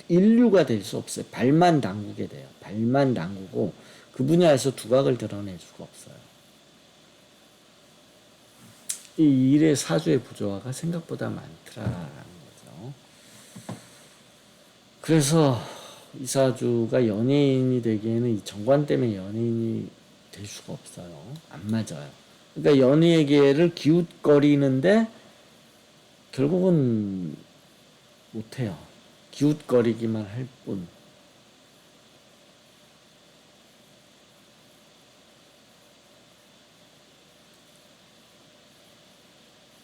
[SPEAKER 2] 인류가 될 수 없어요. 발만 담그게 돼요. 발만 담그고 그 분야에서 두각을 드러낼 수가 없어요. 이 일의 사주의 부조화가 생각보다 많더라라는 거죠. 그래서 이 사주가 연예인이 되기에는 이 정관 때문에 연예인이 될 수가 없어요. 안 맞아요. 그러니까 연예계를 기웃거리는데 결국은 못해요. 기웃거리기만 할 뿐.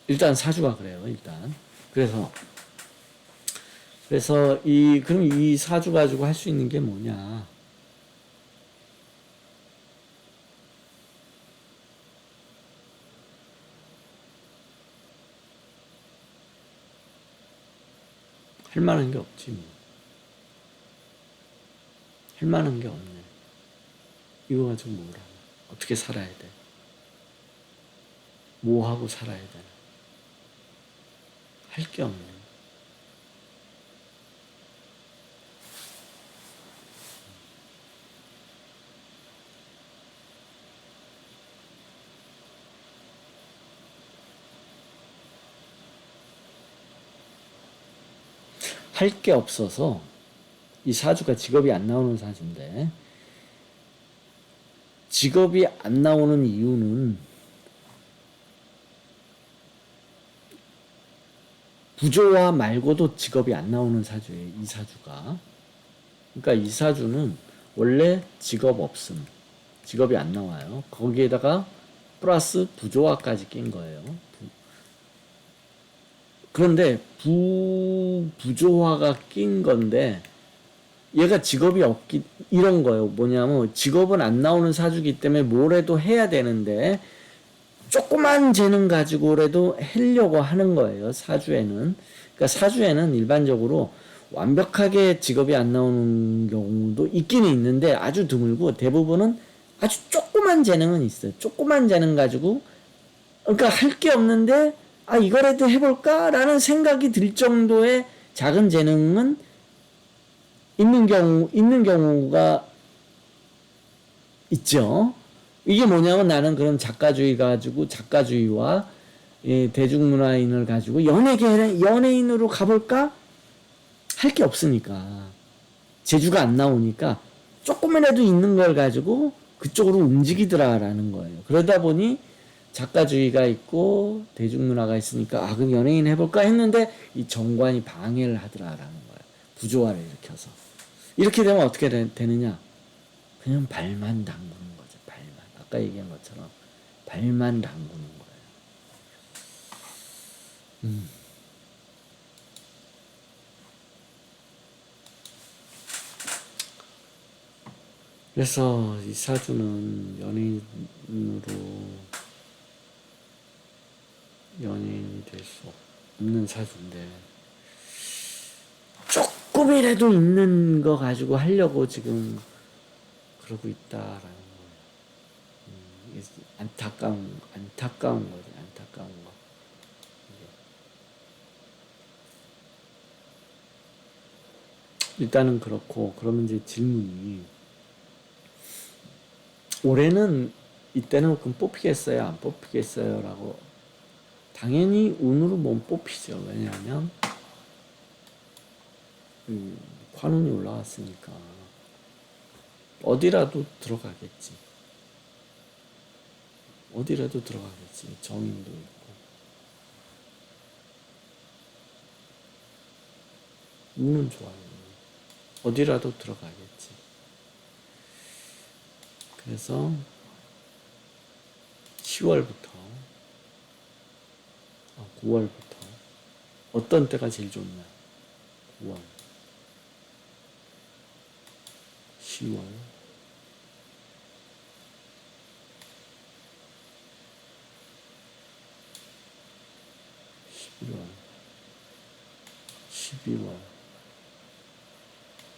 [SPEAKER 2] 일단 사주가 그래요. 일단. 그래서 그럼 이 사주 가지고 할 수 있는 게 뭐냐? 할 만한 게 없지 뭐. 할 만한 게 없네. 이거 가지고 뭘 하나? 어떻게 살아야 돼? 뭐 하고 살아야 되나? 할 게 없네. 할 게 없어서 이 사주가 직업이 안 나오는 사주인데, 직업이 안 나오는 이유는 부조화 말고도 직업이 안 나오는 사주예요. 이 사주가. 그러니까 이 사주는 원래 직업 없음. 직업이 안 나와요. 거기에다가 플러스 부조화까지 낀 거예요. 그런데 부조화가 낀 건데 얘가 직업이 없기 이런 거예요. 뭐냐면 직업은 안 나오는 사주기 때문에 뭐래도 해야 되는데 조그만 재능 가지고라도 하려고 하는 거예요. 사주에는. 그러니까 사주에는 일반적으로 완벽하게 직업이 안 나오는 경우도 있기는 있는데 아주 드물고 대부분은 아주 조그만 재능은 있어요. 조그만 재능 가지고 그러니까 할 게 없는데 이거라도 해볼까? 라는 생각이 들 정도의 작은 재능은 있는 경우가 있죠. 이게 뭐냐면 나는 그럼 작가주의와 대중문화인을 가지고 연예인으로 가볼까? 할 게 없으니까. 재주가 안 나오니까 조금이라도 있는 걸 가지고 그쪽으로 움직이더라라는 거예요. 그러다 보니 작가주의가 있고 대중문화가 있으니까 아 그럼 연예인 해볼까 했는데 이 정관이 방해를 하더라라는 거예요. 부조화를 일으켜서. 이렇게 되면 어떻게 되느냐? 그냥 발만 담그는 거죠. 발만. 아까 얘기한 것처럼 발만 담그는 거예요. 그래서 이 사주는 연예인이 될 수 없는 사주인데 조금이라도 있는 거 가지고 하려고 지금 그러고 있다라는 거예요. 이게 안타까운 거죠. 안타까운 거. 일단은 그렇고 그러면 이제 질문이 올해는 이때는 그럼 뽑히겠어요? 안 뽑히겠어요? 라고 당연히 운으로 못 뽑히죠. 왜냐하면 관운이 올라왔으니까 어디라도 들어가겠지. 어디라도 들어가겠지. 정인도 있고 운은 좋아요. 어디라도 들어가겠지. 그래서 10월부터 9월부터 어떤 때가 제일 좋냐? 9월, 10월, 11월, 12월,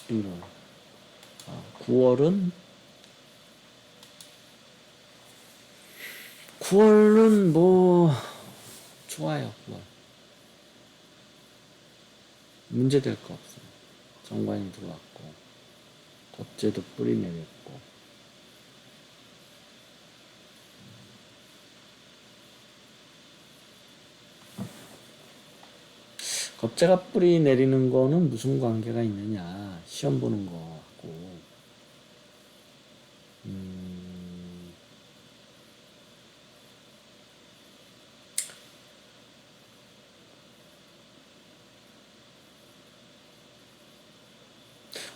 [SPEAKER 2] 1월. 9월은 뭐 좋아요. 9월 문제될 거 없어요. 정관이 들어왔고 겁재도 뿌리 내렸고 겁재가 뿌리 내리는 거는 무슨 관계가 있느냐? 시험 보는 거하고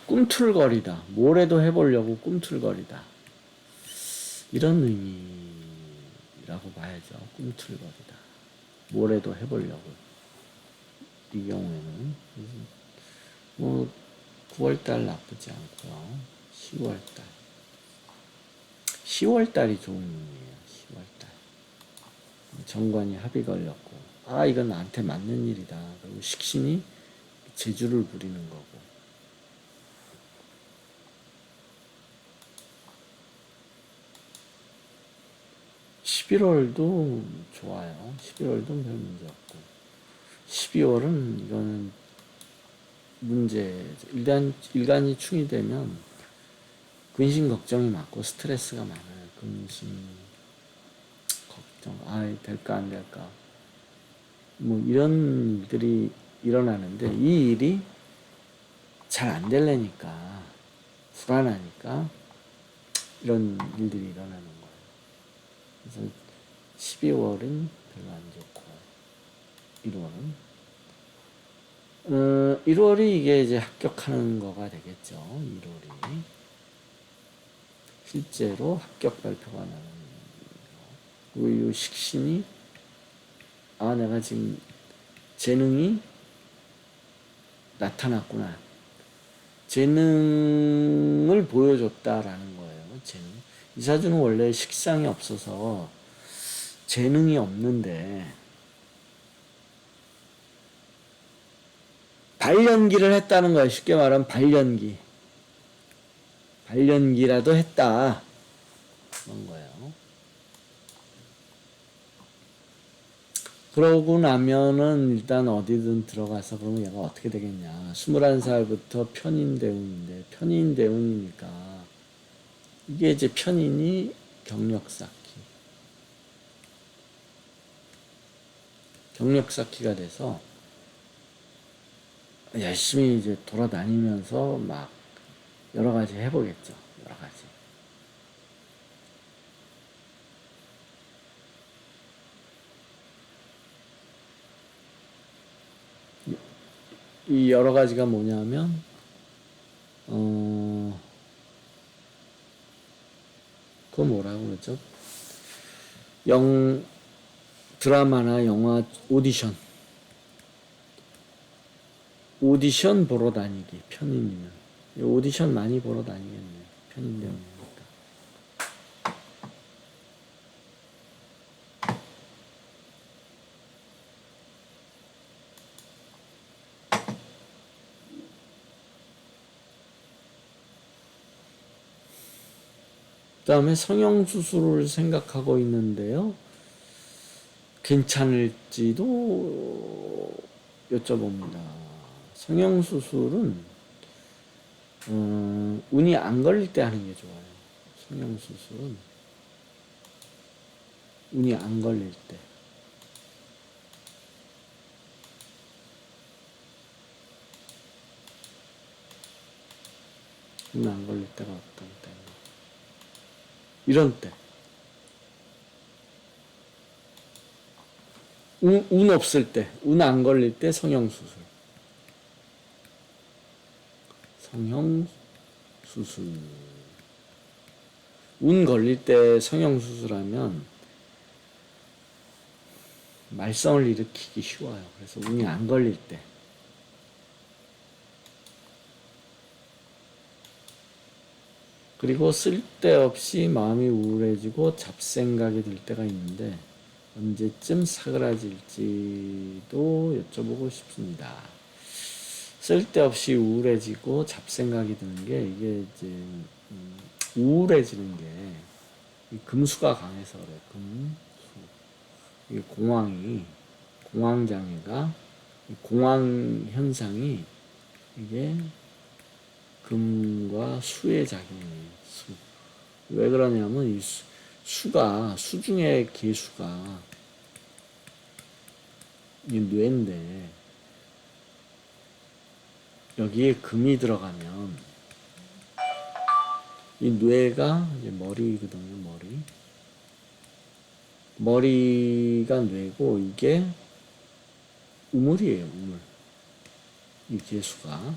[SPEAKER 2] 꿈틀거리다. 뭐래도 해보려고 꿈틀거리다. 이런 의미라고 봐야죠. 꿈틀거리다. 뭐래도 해보려고. 이 경우에는 뭐 9월달 나쁘지 않고요. 10월달. 10월달이 좋은 의미예요. 10월달. 정관이 합이 걸렸고 아 이건 나한테 맞는 일이다. 그리고 식신이 재주를 부리는 거고 11월도 좋아요. 11월도 별 문제 없고 12월은 이거는 문제 일간이 충이 되면 근심 걱정이 많고 스트레스가 많아요. 근심 걱정 될까 안 될까 뭐 이런 일들이 일어나는데 이 일이 잘 안 되려니까 불안하니까 이런 일들이 일어나는 거예요. 그래서 12월은 별로 안 좋고 1월은 1월이 이게 이제 합격하는 거가 되겠죠. 1월이 실제로 합격 발표가 나는 거. 그리고 이 식신이 내가 지금 재능이 나타났구나. 재능을 보여줬다라는 거예요. 재능. 이 사주는 원래 식상이 없어서 재능이 없는데 발연기를 했다는 거예요. 쉽게 말하면 발연기. 발연기라도 했다. 그런 거예요. 그러고 나면은 일단 어디든 들어가서 그러면 얘가 어떻게 되겠냐. 21살부터 편인대운인데 편인대운이니까 이게 이제 편인이 경력쌓기. 경력쌓기가 돼서 열심히 이제 돌아다니면서 막 여러 가지 해보겠죠. 여러 가지. 이 여러 가지가 뭐냐면, 그거 뭐라고 그러죠? 드라마나 영화 오디션 보러 다니기, 편인이면. 오디션 많이 보러 다니겠네, 편인 때문이니까. 그 다음에 성형수술을 생각하고 있는데요. 괜찮을지도 여쭤봅니다. 성형수술은 운이 안 걸릴 때 하는 게 좋아요. 성형수술은 운이 안 걸릴 때. 운 안 걸릴 때가 어떤 때? 이런 때. 운 없을 때, 운 안 걸릴 때 성형수술. 성형수술. 운 걸릴 때 성형수술하면 말썽을 일으키기 쉬워요. 그래서 운이 안 걸릴 때. 그리고 쓸데없이 마음이 우울해지고 잡생각이 들 때가 있는데 언제쯤 사그라질지도 여쭤보고 싶습니다. 쓸데없이 우울해지고 잡생각이 드는 게 이게 이제 우울해지는 게 금수가 강해서 그래요. 금수. 이게 공황장애가 공황 현상이 이게 금과 수의 작용이에요. 수. 왜 그러냐면 이 수 중에 개수가 이 뇌인데 여기에 금이 들어가면 이 뇌가 이제 머리거든요. 머리가 뇌고 이게 우물이에요. 우물. 이 개수가.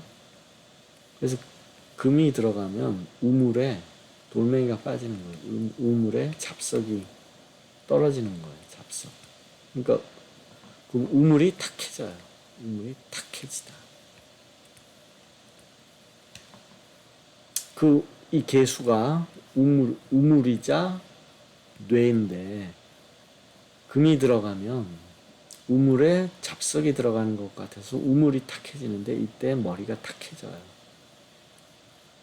[SPEAKER 2] 그래서 금이 들어가면 우물에 돌멩이가 빠지는 거예요. 우물에 잡석이 떨어지는 거예요. 잡석. 그러니까 그럼 우물이 탁해져요. 우물이 탁해지다. 이 개수가 우물이자 뇌인데 금이 들어가면 우물에 잡석이 들어가는 것 같아서 우물이 탁해지는데 이때 머리가 탁해져요.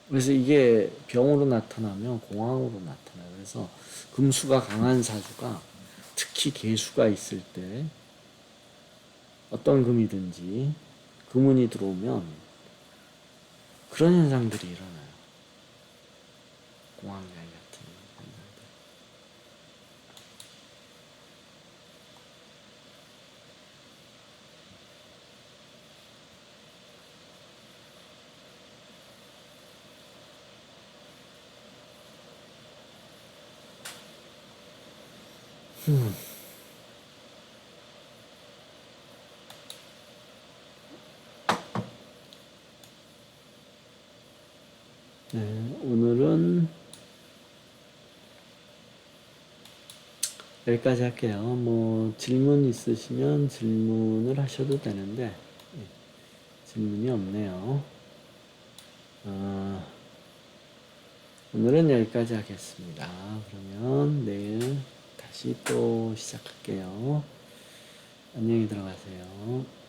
[SPEAKER 2] 그래서 이게 병으로 나타나면 공황으로 나타나요. 그래서 금수가 강한 사주가 특히 개수가 있을 때 어떤 금이든지 금운이 들어오면 그런 현상들이 일어나요. 공황장애 같은 현상들. 네, 오늘은 여기까지 할게요. 뭐 질문 있으시면 질문을 하셔도 되는데 질문이 없네요. 오늘은 여기까지 하겠습니다. 그러면 내일 다시 또 시작할게요. 안녕히 들어가세요.